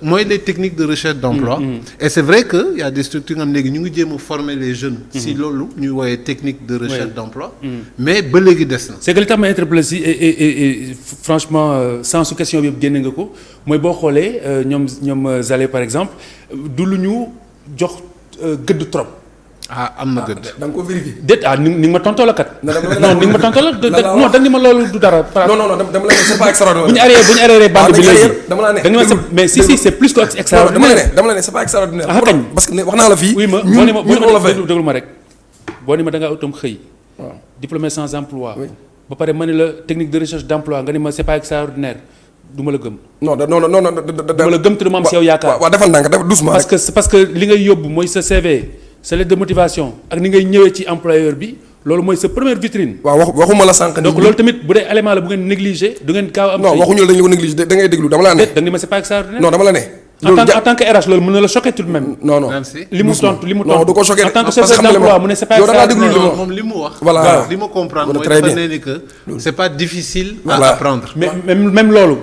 mooy les techniques de recherche d'emploi. Et c'est vrai que y a des structures nga xam léegi ñu ngi jéem a former les jeunes. si loolu ñuy woowee technique de recherche d'emploi. mais ba léegi des na. c'est que li tax ma interpellé si et franchement sans su question bi yëpp génne nga ko mooy boo xoolee ñoom Zale par exemple du lu ñu jox gëdd trop. am na gëdd. da nga ko vérifier. déet ni nga ma tontoo la kat. non ni nga ma tontoo la. non da nga ni ma loolu du dara. non dama la ne c'est pas extraordinaire. bu ñu arrêté bande bi léegi. dama la ne da nga ma mais si c'est plus que extraordinaire. dama la ne c'est pas extraordinaire. kañ parce que wax naa la fii. oui ma déglu ma rek. boo ni ma da ngaa utam xëy. waaw diplômé sans emploi. ba pare ma ne la technique de recherche d'emploi nga ni ma c'est pas extraordinaire du ma la gëm. non du ma la gëm te du ma am si yow yaakaar. waaw defal ndànk doucement rek. parce que li ngay yóbbu mooy sa CV sa lettre de motivation ak ni ngay ñëwee ci employeur bi loolu mooy sa première vitrine. waaw waxuma la sànq. donc loolu tamit bu dee élément la bu ngeen négligé du ngeen gaaw am. non waxuñu la dañu ko négligé da ngay déglu dama la ne. da nga ni ma c'est pas extraordinaire. non dama la ne. en tant que RH loolu mën na la choquer tout de même. non li mu tontu non du ko choquer en tant que chef d'emploi mu ne c'est pas extraordinaire. non moom li mu wax. voilà li ma comprendre mooy dafa ne ni que c'est pas difficile à apprendre. mais même loolu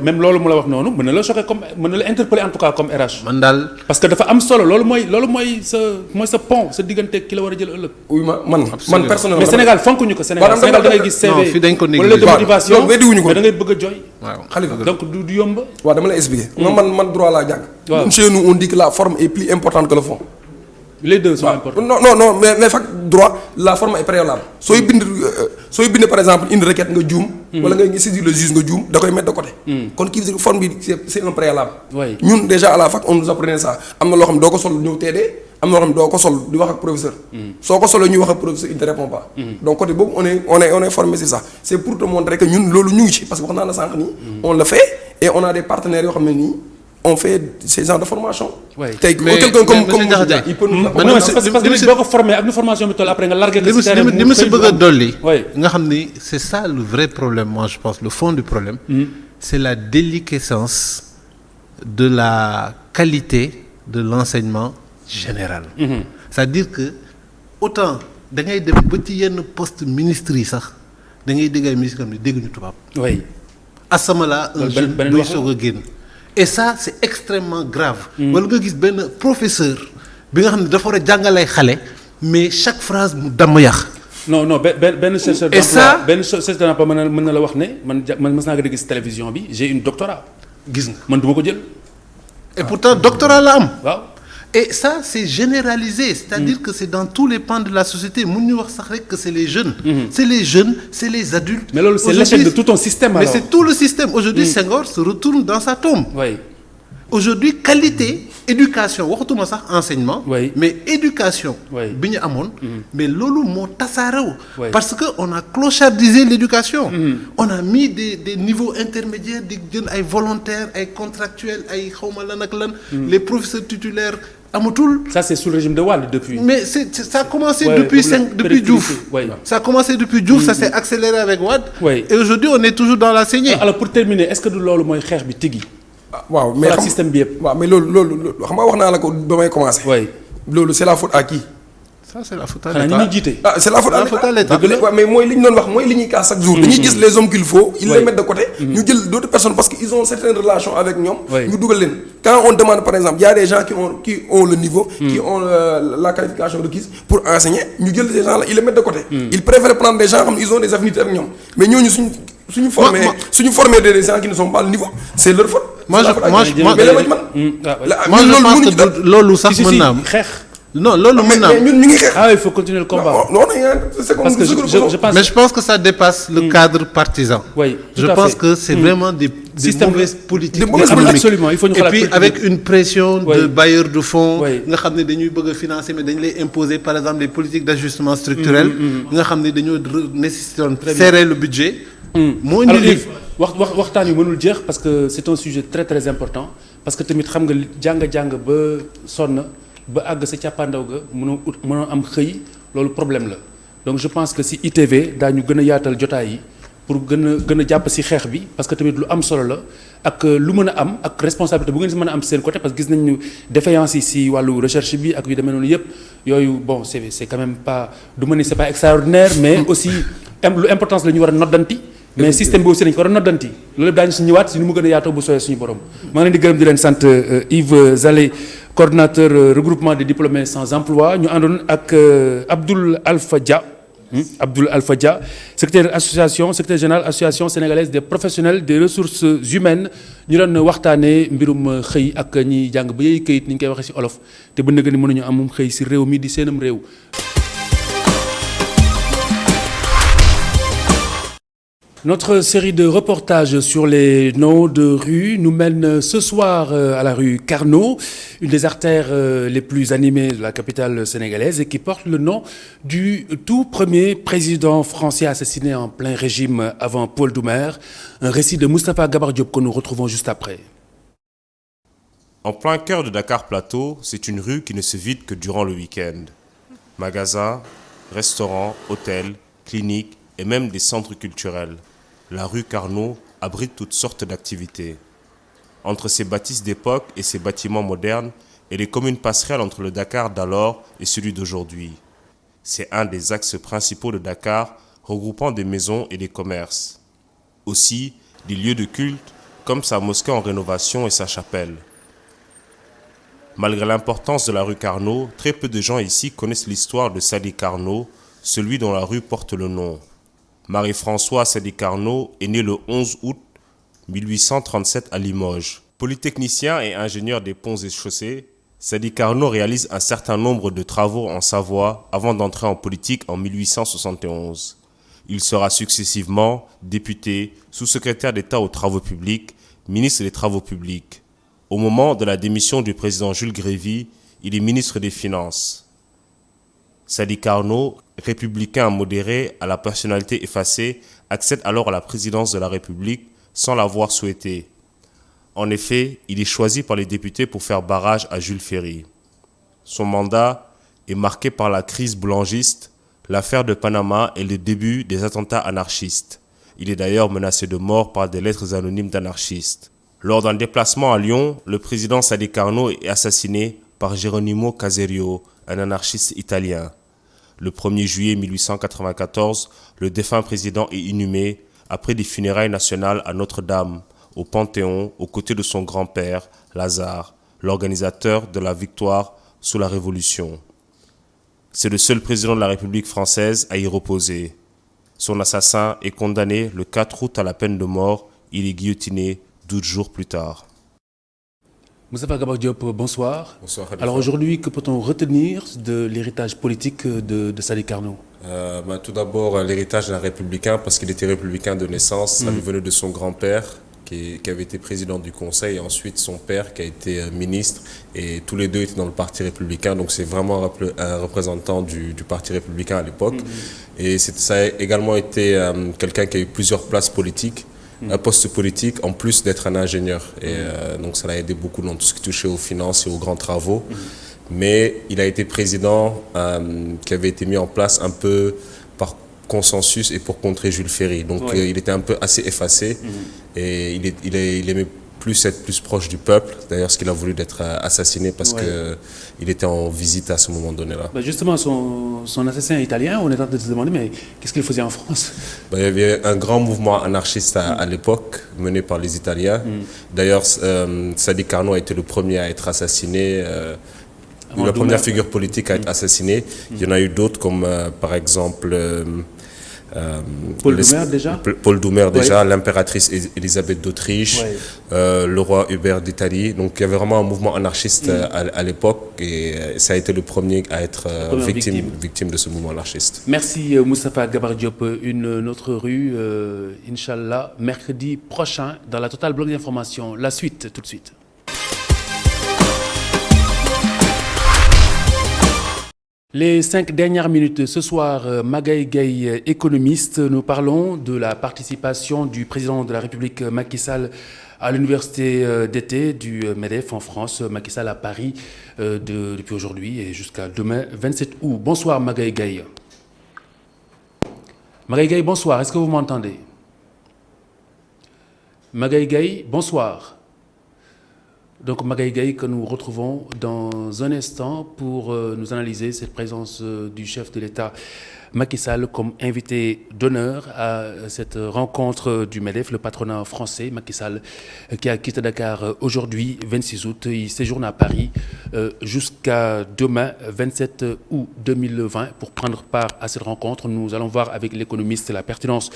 mu la wax noonu mën na la choquer comme mën na la interpeller en tout cas comme RH. man daal parce que dafa am solo loolu mooy sa pont sa diggante ki la war a jël ëllëg. oui man personnellement. mais Sénégal fonk ñu ko Sénégal da ngay gis CV. non fi dañ ko wala de motivation non weddiwuñu ko da ngay bëgg a jooy. waaw Khalifa donc du yomb. waaw dama lay expliquer. man droit laa jàng. waaw chez nous on dit que la forme est plus importante que le fond. les deux sont importants. non mais fac droit la forme est préalable. sooy bind par exemple une requête nga juum. wala nga saisir le juge nga juum da koy mettre de côté. kon kii bi forme bi c'est un préalable. oui ñun déjà à la fac on nous apprenait ça am na loo xam ne doo ko sol ñëw TD am na loo xam ne doo ko sol di wax ak professeur. soo ko solee ñuy wax ak professeur il ne répond pas. donc côté boobu on est formé sur ça c'est pour te montrer que ñun loolu ñu ngi ci parce que wax naa la sànq nii. on le fait et on a des partenaires yoo xam ne nii. on fait ces genres de formation. oui mais quelqu'un comme il peut nous. parce que boo ko formé ak nu formation bi toll après nga largué. li ma si bëgg a dolli. nga xam ni c'est ça le vrai problème moi je pense le fond du problème. c'est la déliquescence de la qualité de l'enseignement général. c'est-à-dire que autant da ngay dem ba ci yenn poste ministres yi sax da ngay dégg ay ministres yoo xam ne dégguñu tubaab. oui. asamala un jeune buy soog a génn. et ça c'est extrêmement grave. wala nga gis benn professeur bi nga xam ne dafa war a jàngalay xale mais chaque phrase mu damm yàq. non benn chercheur d'emploi. et ça benn chercheur d'emploi mën na la wax ne man mës naa ko dégg ci télévision bi j'ai une doctorat. gis nga man du ma ko jël. et pourtant doctorat la am. waaw. et ça c'est généralisé c'est-à-dire que c'est dans tous les pans de la société mun ñu wax sax rek que c'est les jeunes. c'est les jeunes c'est les adultes. mais loolu c'est l'échec de tout un système alors. mais c'est tout le système aujourd'hui Senghor se retourne dans sa tombe. oui. aujourd'hui qualité éducation waxatuma sax enseignement. oui. mais éducation. oui. bi ñu amoon. mais loolu moo tasaarew. oui. parce que on a clochardisé l'éducation. on a mis des niveaux intermédiaires di jël ay volontaires ay contractuels ay xawma lan ak lan. les professeurs titulaires amatul. ça c'est sous le régime de Wade depuis. mais ça a commencé depuis Diouf. oui. ça a commencé depuis Diouf ça s'est accéléré avec Wade. oui. et aujourd'hui on est toujours dans la saignée. alors pour terminer est-ce que du loolu mooy xeex bi tigi. waaw mais xam système bi yëpp. waaw mais loolu xam nga wax naa la ko ba may commencer. oui. loolu c'est la faute à qui. ça c'est la faute à xanaa l'État. ñi ñuy jiite. c'est la faute à l'État. waaw mais mooy li ñu doon wax mooy li ñuy kaas chaque jour. dañuy gis les hommes qu'il faut. ils les mettent de côté. ñu jël d'autres personnes parce que ils ont certaines relations avec ñoom. ñu dugal leen quand on demande par exemple y a des gens qui ont le niveau. qui ont la qualification requise pour enseigner ñu jël ces gens là ils les mettent de côté. ils préfèrent prendre des gens xam ils ont des affinités avec ñoom mais ñooñu suñu former des gens qui ne sont pas le niveau c'est leur faute. moi je pense que loolu sax mën naa am xeex. non loolu mën naa am ñun ñu ngi xeex. il faut continuer le combat. non c'est comme parce que je pense. mais je pense que ça dépasse le cadre partisan. oui tout je à pense fait. que c'est vraiment des mauvaises politiques. Des mauvaises politiques. Absolument il faut ñu et xalaat puis avec une pression de bailleurs de fonds. oui. nga xam ne dañuy bëgg a financer mais dañu lay imposer par exemple des politiques d'ajustement structurel. nga xam ne dañoo nécessiter serrer le budget. moo indi li waxtaan yu mënul jeex parce que c'est un sujet très très important parce que tamit xam nga jàng ba sonn ba àgg sa càppaandaw ga mënoo am xëy loolu problème la donc je pense que si ITV daañu gën a yaatal jotaay yi pour gën a jàpp si xeex bi parce que tamit lu am solo la ak lu mën a am ak responsabilité bu ngeen si mën a am seen côté parce que gis nañu défaillance yi si wàllu recherche bi ak yu demee noonu yëpp yooyu bon c'est quand même pas du ma ni c'est pas extraordinaire mais aussi lu importance la ñu war a noddanti mais système bi aussi dañu ko war a noddanti loolu daañu si ñëwaat si ni mu gën a yaatoo bu sooyee suñu borom maa ngi leen di gërëm di leen sant Yves Zalé coordonnateur regroupement des diplômés sans emploi ñu àndoon ak Abdoul Alpha Dia secrétaire général association sénégalaise des professionnels des ressources humaines ñu doon waxtaanee mbirum xëy ak ñi jàng ba yey këyit ni ñu koy waxee ci olof te ba nëgë ni mënuñu amum xëy ci réew mi di seenam réew. Notre série de reportages sur les noms de rues nous mène ce soir à la rue Carnot, une des artères les plus animées de la capitale sénégalaise et qui porte le nom du tout premier président français assassiné en plein régime avant Paul Doumer. Un récit de Moustapha Gabar Diop que nous retrouvons juste après. En plein cœur de Dakar Plateau, c'est une rue qui ne se vide que durant le week-end. Magasins, restaurants, hôtels, cliniques et même des centres culturels. La rue Carnot abrite toutes sortes d'activités. Entre ces bâtisses d'époque et ces bâtiments modernes, elle est comme une passerelle entre le Dakar d'alors et celui d'aujourd'hui. C'est un des axes principaux de Dakar, regroupant des maisons et des commerces. Aussi, des lieux de culte, comme sa mosquée en rénovation et sa chapelle. Malgré l'importance de la rue Carnot, très peu de gens ici connaissent l'histoire de Sadi Carnot, celui dont la rue porte le nom. Marie-François Sadi Carnot est né le 11 août 1837 à Limoges. Polytechnicien et ingénieur des ponts et chaussées, Sadi Carnot réalise un certain nombre de travaux en Savoie avant d'entrer en politique en 1871. Il sera successivement député, sous-secrétaire d'État aux travaux publics, ministre des Travaux publics. Au moment de la démission du président Jules Grévy, il est ministre des Finances. Sadi Carnot, républicain modéré à la personnalité effacée, accède alors à la présidence de la République sans l'avoir souhaité. En effet, il est choisi par les députés pour faire barrage à Jules Ferry. Son mandat est marqué par la crise boulangiste, l'affaire de Panama et le début des attentats anarchistes. Il est d'ailleurs menacé de mort par des lettres anonymes d'anarchistes. Lors d'un déplacement à Lyon, le président Sadi Carnot est assassiné par Geronimo Caserio, un anarchiste italien. Le 1er juillet 1894, le défunt président est inhumé après des funérailles nationales à Notre-Dame, au Panthéon, aux côtés de son grand-père, Lazare, l'organisateur de la victoire sous la Révolution. C'est le seul président de la République française à y reposer. Son assassin est condamné le 4 août à la peine de mort. Il est guillotiné 12 jours plus tard. Moustapha Gabar Diop, bonsoir. Bonsoir. Alors aujourd'hui, que peut-on retenir de l'héritage politique de Sadi Carnot? Tout d'abord, l'héritage d'un républicain, parce qu'il était républicain de naissance. Ça lui venait de son grand-père, qui avait été président du Conseil, et ensuite son père, qui a été ministre. Et tous les deux étaient dans le Parti républicain, donc c'est vraiment un représentant du Parti républicain à l'époque. Et ça a également été quelqu'un qui a eu plusieurs places politiques. Un poste politique en plus d'être un ingénieur. Et donc ça l'a aidé beaucoup dans tout ce qui touchait aux finances et aux grands travaux. Mais il a été président qui avait été mis en place un peu par consensus et pour contrer Jules Ferry. Donc il était un peu assez effacé et il aimait être plus proche du peuple. D'ailleurs, ce qu'il a voulu d'être assassiné parce qu'il était en visite à ce moment donné-là. Justement, son assassin italien, on est en train de se demander, mais qu'est-ce qu'il faisait en France? Il y avait un grand mouvement anarchiste à l'époque, mené par les Italiens. D'ailleurs, Sadi Carnot a été le premier à être assassiné, la première figure politique à être assassinée. Il y en a eu d'autres, comme par exemple... Paul Doumer déjà, Paul Doumer déjà, l'impératrice Élisabeth d'Autriche, le roi Hubert d'Italie. Donc il y avait vraiment un mouvement anarchiste à l'époque et ça a été le premier à être victime de ce mouvement anarchiste. Merci Moustapha Gabar Diop. Une autre rue, Inch'Allah, mercredi prochain dans la Total Bloc d'information. La suite tout de suite. Les 5 dernières minutes ce soir, Magaye Gaye, économiste, nous parlons de la participation du président de la République Macky Sall à l'université d'été du MEDEF en France, Macky Sall à Paris depuis aujourd'hui et jusqu'à demain 27 août. Bonsoir Magaye Gaye. Magaye Gaye, bonsoir, est-ce que vous m'entendez? Magaye Gaye, bonsoir. Donc Magaye Gaye que nous retrouvons dans un instant pour nous analyser cette présence du chef de l'État Macky Sall comme invité d'honneur à cette rencontre du MEDEF, le patronat français. Macky Sall qui a quitté Dakar aujourd'hui, 26 août. Il séjourne à Paris jusqu'à demain, 27 août 2020, pour prendre part à cette rencontre. Nous allons voir avec l'économiste la pertinence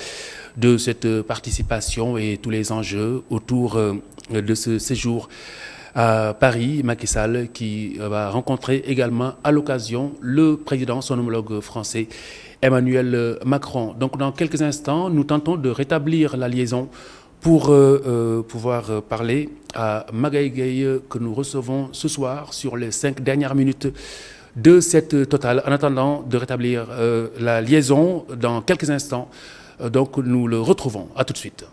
de cette participation et tous les enjeux autour de ce séjour à Paris. Macky Sall qui va rencontrer également à l'occasion le président, son homologue français, Emmanuel Macron. Donc dans quelques instants, nous tentons de rétablir la liaison pour pouvoir parler à Magaye Gaye que nous recevons ce soir sur les 5 dernières minutes de cette totale. En attendant de rétablir la liaison dans quelques instants, donc nous le retrouvons. À tout de suite.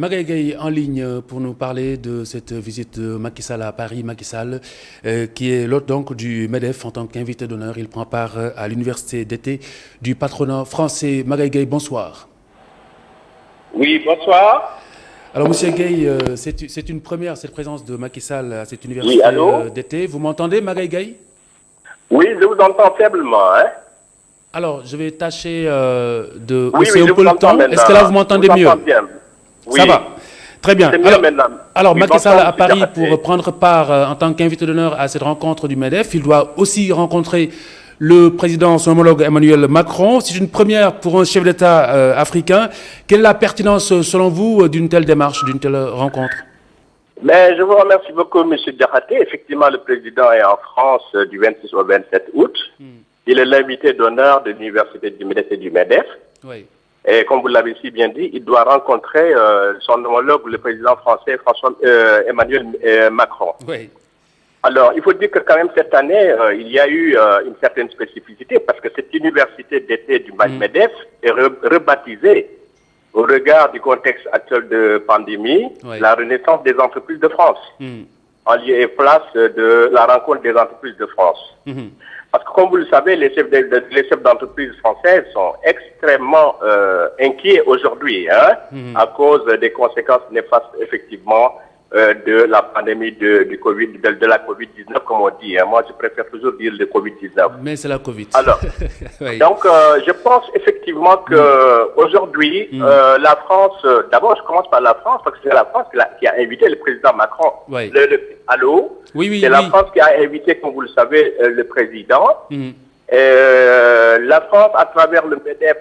Magaye Gaye en ligne pour nous parler de cette visite de Macky Sall à Paris. Macky Sall qui est l'hôte donc du MEDEF en tant qu'invité d'honneur. Il prend part à l'université d'été du patronat français. Magaye Gaye, bonsoir. Oui, bonsoir. Alors Monsieur Gaye, c'est une première cette présence de Macky Sall à cette université d'été. Vous m'entendez Magaye Gaye? Oui, je vous entends faiblement. Alors je vais tâcher de hausser un peu le ton. Est-ce que là vous m'entendez mieux? Oui. Ça va. Très bien. Alors oui, Macky Sall à Paris pour prendre part en tant qu'invité d'honneur à cette rencontre du MEDEF. Il doit aussi rencontrer le président, son homologue Emmanuel Macron. C'est une première pour un chef d'État africain. Quelle est la pertinence, selon vous, d'une telle démarche, d'une telle rencontre? Mais je vous remercie beaucoup, M. Diakhaté. Effectivement, le président est en France du 26 au 27 août. Il est l'invité d'honneur de l'université du MEDEF et du MEDEF. Oui. Et comme vous l'avez si bien dit, il doit rencontrer son homologue, le président français Emmanuel Macron. Oui. Alors, il faut dire que quand même cette année, il y a eu une certaine spécificité parce que cette université d'été du MEDEF est rebaptisée au regard du contexte actuel de pandémie, la renaissance des entreprises de France, en lieu et place de la rencontre des entreprises de France. Parce que comme vous le savez, les chefs d'entreprise françaises sont extrêmement inquiets aujourd'hui à cause des conséquences néfastes effectivement de la pandémie du Covid, de la Covid-19 comme on dit. Moi, je préfère toujours dire le Covid-19. Mais c'est la Covid. Alors, oui. Donc, je pense effectivement que aujourd'hui, la France, d'abord, je commence par la France parce que c'est la France qui a invité le président Macron. Oui. Allô? Oui, c'est la France qui a invité, comme vous le savez, le président. La France, à travers le MEDEF,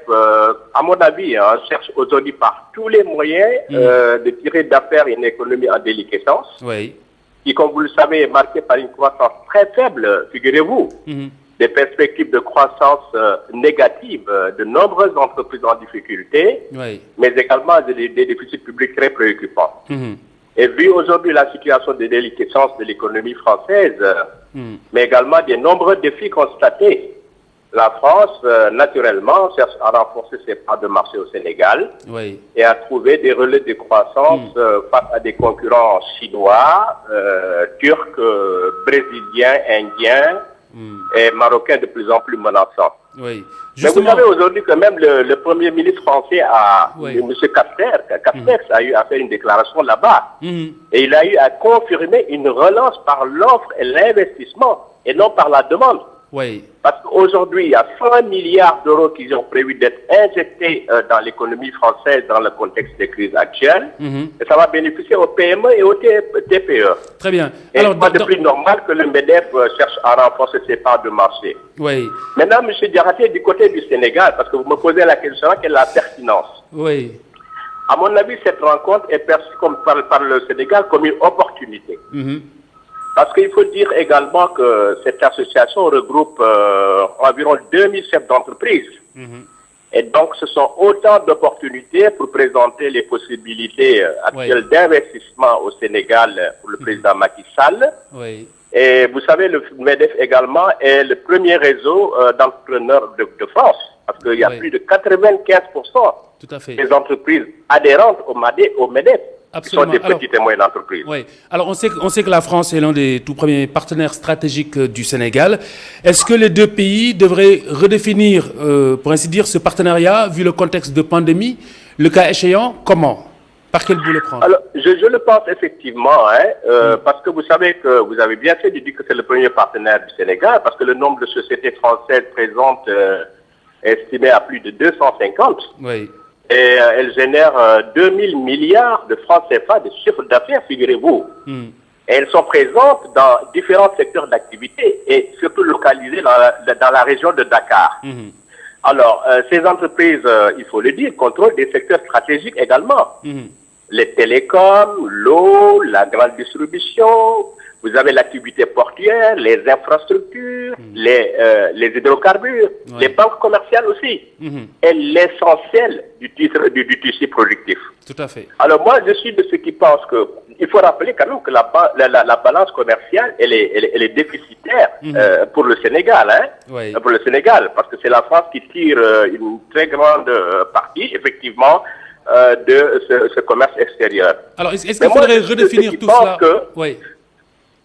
à mon avis, cherche aujourd'hui par tous les moyens de tirer d'affaire une économie en déliquescence, qui, comme vous le savez, est marquée par une croissance très faible, figurez-vous, des perspectives de croissance négatives, de nombreuses entreprises en difficulté, mais également des déficits publics très préoccupants. Et vu aujourd'hui la situation de déliquescence de l'économie française, mais également des nombreux défis constatés, la France, naturellement, cherche à renforcer ses parts de marché au Sénégal et à trouver des relais de croissance face à des concurrents chinois, turcs, brésiliens, indiens, et marocain de plus en plus menaçant. Oui. Mais vous savez aujourd'hui que même le Premier ministre français, M. Castex, a eu à faire une déclaration là-bas. Et il a eu à confirmer une relance par l'offre et l'investissement, et non par la demande. Oui. Parce qu'aujourd'hui, il y a 100 milliards d'euros qui ont prévu d'être injectés dans l'économie française dans le contexte des crises actuelles. Et ça va bénéficier aux PME et aux TPE. Très bien. Et alors, pas de plus normal que le MEDEF cherche à renforcer ses parts de marché. Oui. Maintenant, M. Diakhaté, du côté du Sénégal, parce que vous me posez la question, quelle est la pertinence? Oui. À mon avis, cette rencontre est perçue par le Sénégal comme une opportunité. Parce qu'il faut dire également que cette association regroupe environ 2000 chefs d'entreprise. Et donc, ce sont autant d'opportunités pour présenter les possibilités actuelles d'investissement au Sénégal pour le président Macky Sall. Et vous savez, le MEDEF également est le premier réseau d'entrepreneurs de France. Parce qu'il y a plus de 95% des entreprises adhérentes au MEDEF. Absolument. Qui sont des petites et moyennes entreprises. Oui. Alors, on sait que la France est l'un des tout premiers partenaires stratégiques du Sénégal. Est-ce que les deux pays devraient redéfinir, pour ainsi dire, ce partenariat, vu le contexte de pandémie? Le cas échéant, comment? Par quel bout le prendre? Alors, je le pense effectivement, parce que vous savez que vous avez bien fait de dire que c'est le premier partenaire du Sénégal, parce que le nombre de sociétés françaises présentes est estimé à plus de 250. Oui. Et elle génère 2000 milliards de francs CFA de chiffre d'affaires, figurez-vous. Et elles sont présentes dans différents secteurs d'activité et surtout localisées dans la région de Dakar. Alors, ces entreprises, il faut le dire, contrôlent des secteurs stratégiques également. Les télécoms, l'eau, la grande distribution, vous avez l'activité portuaire, les infrastructures, les hydrocarbures, les banques commerciales aussi, et l'essentiel du tissu productif. Tout à fait. Alors moi, je suis de ceux qui pensent qu'il faut rappeler quand même que la balance commerciale, elle est déficitaire pour le Sénégal, pour le Sénégal, parce que c'est la France qui tire une très grande partie, effectivement, de ce commerce extérieur. Alors, est-ce qu'il faudrait redéfinir tout cela?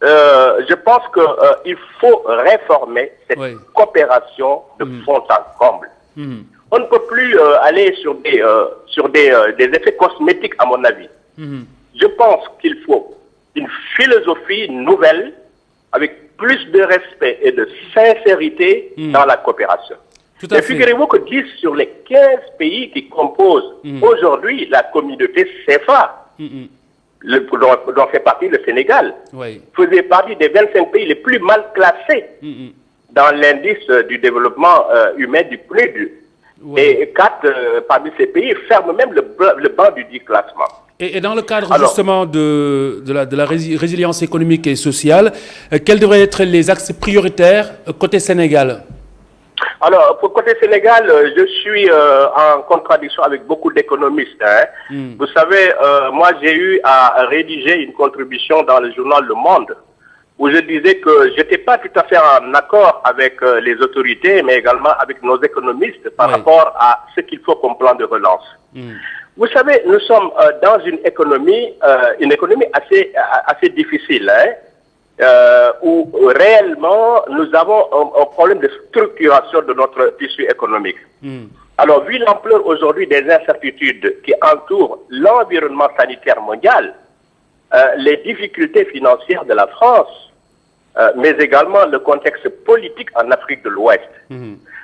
Je pense qu'il faut réformer cette coopération de fond en comble. On ne peut plus aller sur des effets cosmétiques, à mon avis. Je pense qu'il faut une philosophie nouvelle avec plus de respect et de sincérité dans la coopération. Et figurez-vous que 10 sur les 15 pays qui composent aujourd'hui la communauté CFA, dont fait partie le Sénégal, faisait partie des 25 pays les plus mal classés dans l'indice du développement humain du PNUD. Et 4 parmi ces pays ferment même le banc du dit classement. Et dans le cadre justement de la résilience économique et sociale, quels devraient être les axes prioritaires côté Sénégal? Alors, pour côté Sénégal, je suis en contradiction avec beaucoup d'économistes. Vous savez, moi j'ai eu à rédiger une contribution dans le journal Le Monde où je disais que je n'étais pas tout à fait en accord avec les autorités, mais également avec nos économistes par rapport à ce qu'il faut comme plan de relance. Vous savez, nous sommes dans une économie assez difficile, où réellement nous avons un problème de structuration de notre tissu économique. Alors, vu l'ampleur aujourd'hui des incertitudes qui entourent l'environnement sanitaire mondial, les difficultés financières de la France, mais également le contexte politique en Afrique de l'Ouest.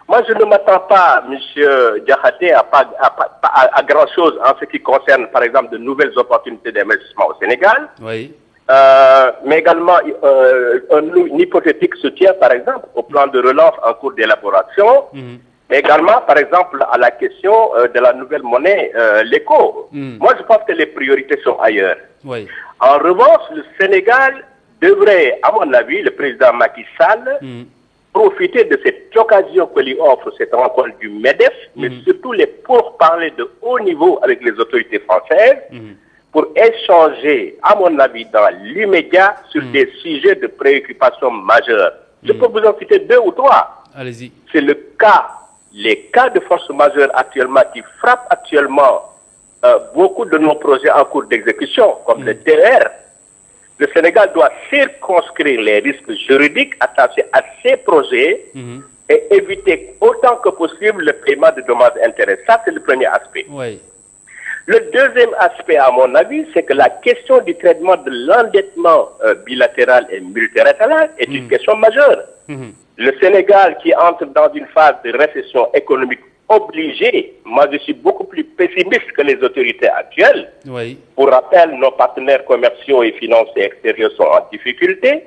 Moi, je ne m'attends pas, M. Diakhaté, à grand-chose en ce qui concerne, par exemple, de nouvelles opportunités d'investissement au Sénégal. Mais également un hypothétique soutien, par exemple, au plan de relance en cours d'élaboration, mais également, par exemple, à la question de la nouvelle monnaie, l'éco. Moi, je pense que les priorités sont ailleurs. En revanche, le Sénégal devrait, à mon avis, le président Macky Sall, profiter de cette occasion que lui offre cette rencontre du MEDEF, mais surtout les pourparlers de haut niveau avec les autorités françaises, pour échanger, à mon avis, dans l'immédiat sur des sujets de préoccupation majeure. Je peux vous en citer 2 ou 3. Allez-y. C'est les cas de force majeure actuellement qui frappent actuellement beaucoup de nos projets en cours d'exécution, comme le TER. le Sénégal doit circonscrire les risques juridiques attachés à ces projets et éviter autant que possible le paiement de dommages et intérêts. Ça, c'est le premier aspect. Oui. Le deuxième aspect, à mon avis, c'est que la question du traitement de l'endettement bilatéral et multilatéral est une question majeure. Le Sénégal, qui entre dans une phase de récession économique obligée, moi je suis beaucoup plus pessimiste que les autorités actuelles. Oui. Pour rappel, nos partenaires commerciaux et financiers extérieurs sont en difficulté.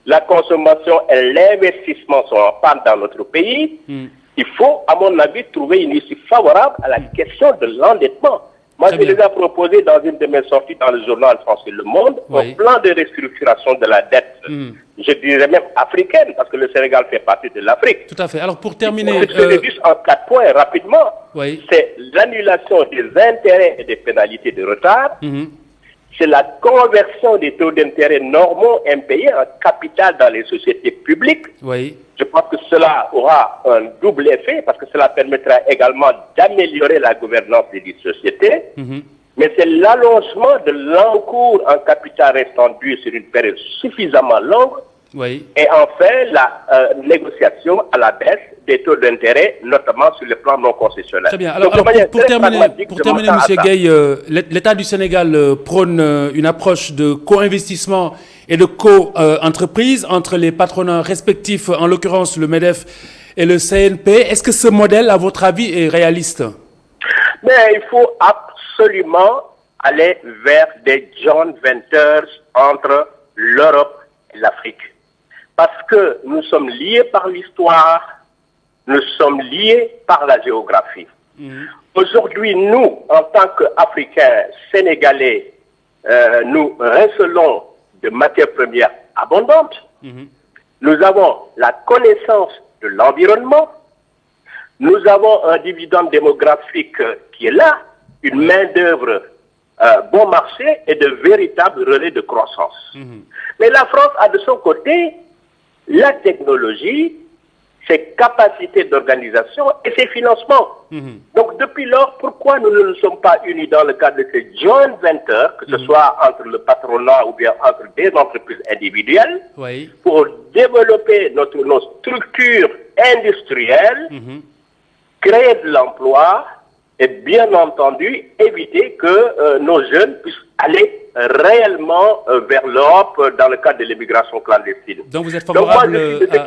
La consommation et l'investissement sont en panne dans notre pays. Il faut, à mon avis, trouver une issue favorable à la question de l'endettement. Moi, j'ai déjà proposé dans une de mes sorties dans le journal français Le Monde un plan de restructuration de la dette, je dirais même africaine, parce que le Sénégal fait partie de l'Afrique. Tout à fait. Alors, pour terminer... juste en 4 points, rapidement, c'est l'annulation des intérêts et des pénalités de retard, c'est la conversion des taux d'intérêt normaux impayés en capital dans les sociétés publiques. Oui. Je pense que cela aura un double effet parce que cela permettra également d'améliorer la gouvernance des sociétés. Mais c'est l'allongement de l'encours en capital restant dû sur une période suffisamment longue. Oui. Et enfin, la négociation à la baisse des taux d'intérêt, notamment sur le plan non concessionnel. Très bien. Alors pour terminer, M. Gueye, l'État du Sénégal prône une approche de co-investissement et de co-entreprise entre les patronats respectifs, en l'occurrence le MEDEF et le CNP. Est-ce que ce modèle, à votre avis, est réaliste? Mais il faut absolument aller vers des joint ventures entre l'Europe et l'Afrique. Parce que nous sommes liés par l'histoire, nous sommes liés par la géographie. Aujourd'hui, nous, en tant qu'Africains sénégalais, nous recelons de matières premières abondantes. Nous avons la connaissance de l'environnement. Nous avons un dividende démographique qui est là, une main-d'œuvre bon marché et de véritables relais de croissance. Mais la France a de son côté la technologie, ses capacités d'organisation et ses financements. Donc depuis lors, pourquoi nous ne nous sommes pas unis dans le cadre de ces joint ventures, que ce soit entre le patronat ou bien entre des entreprises individuelles, pour développer nos structures industrielles, créer de l'emploi et bien entendu éviter que nos jeunes puissent aller réellement vers l'Europe dans le cadre de l'immigration clandestine. Donc vous êtes favorable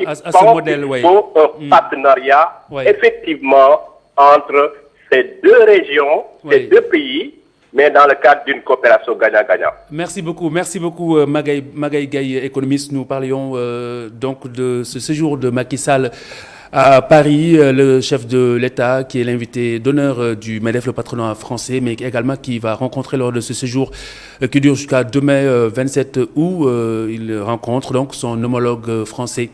à ce modèle, Il faut un partenariat effectivement entre ces deux régions, ces deux pays, mais dans le cadre d'une coopération gagnant-gagnant. Merci beaucoup Magaye Gaye, économiste. Nous parlions donc de ce séjour de Macky Sall à Paris, le chef de l'État qui est l'invité d'honneur du MEDEF, le patronat français, mais également qui va rencontrer lors de ce séjour qui dure jusqu'à demain 27 août. Il rencontre donc son homologue français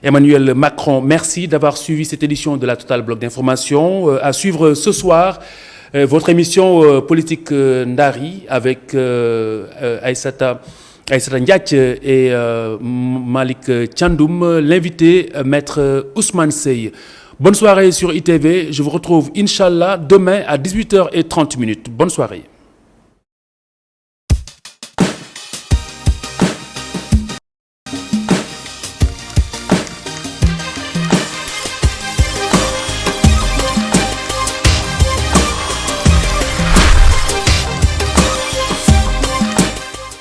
Emmanuel Macron. Merci d'avoir suivi cette édition de la Total Bloc d'information. À suivre ce soir votre émission politique Ndari avec Aïssata Ndiaye et Malik Thiandoum, l'invité maître Ousmane Seye. Bonne soirée sur ITV. Je vous retrouve Inch'Allah demain à 18h30. Bonne soirée.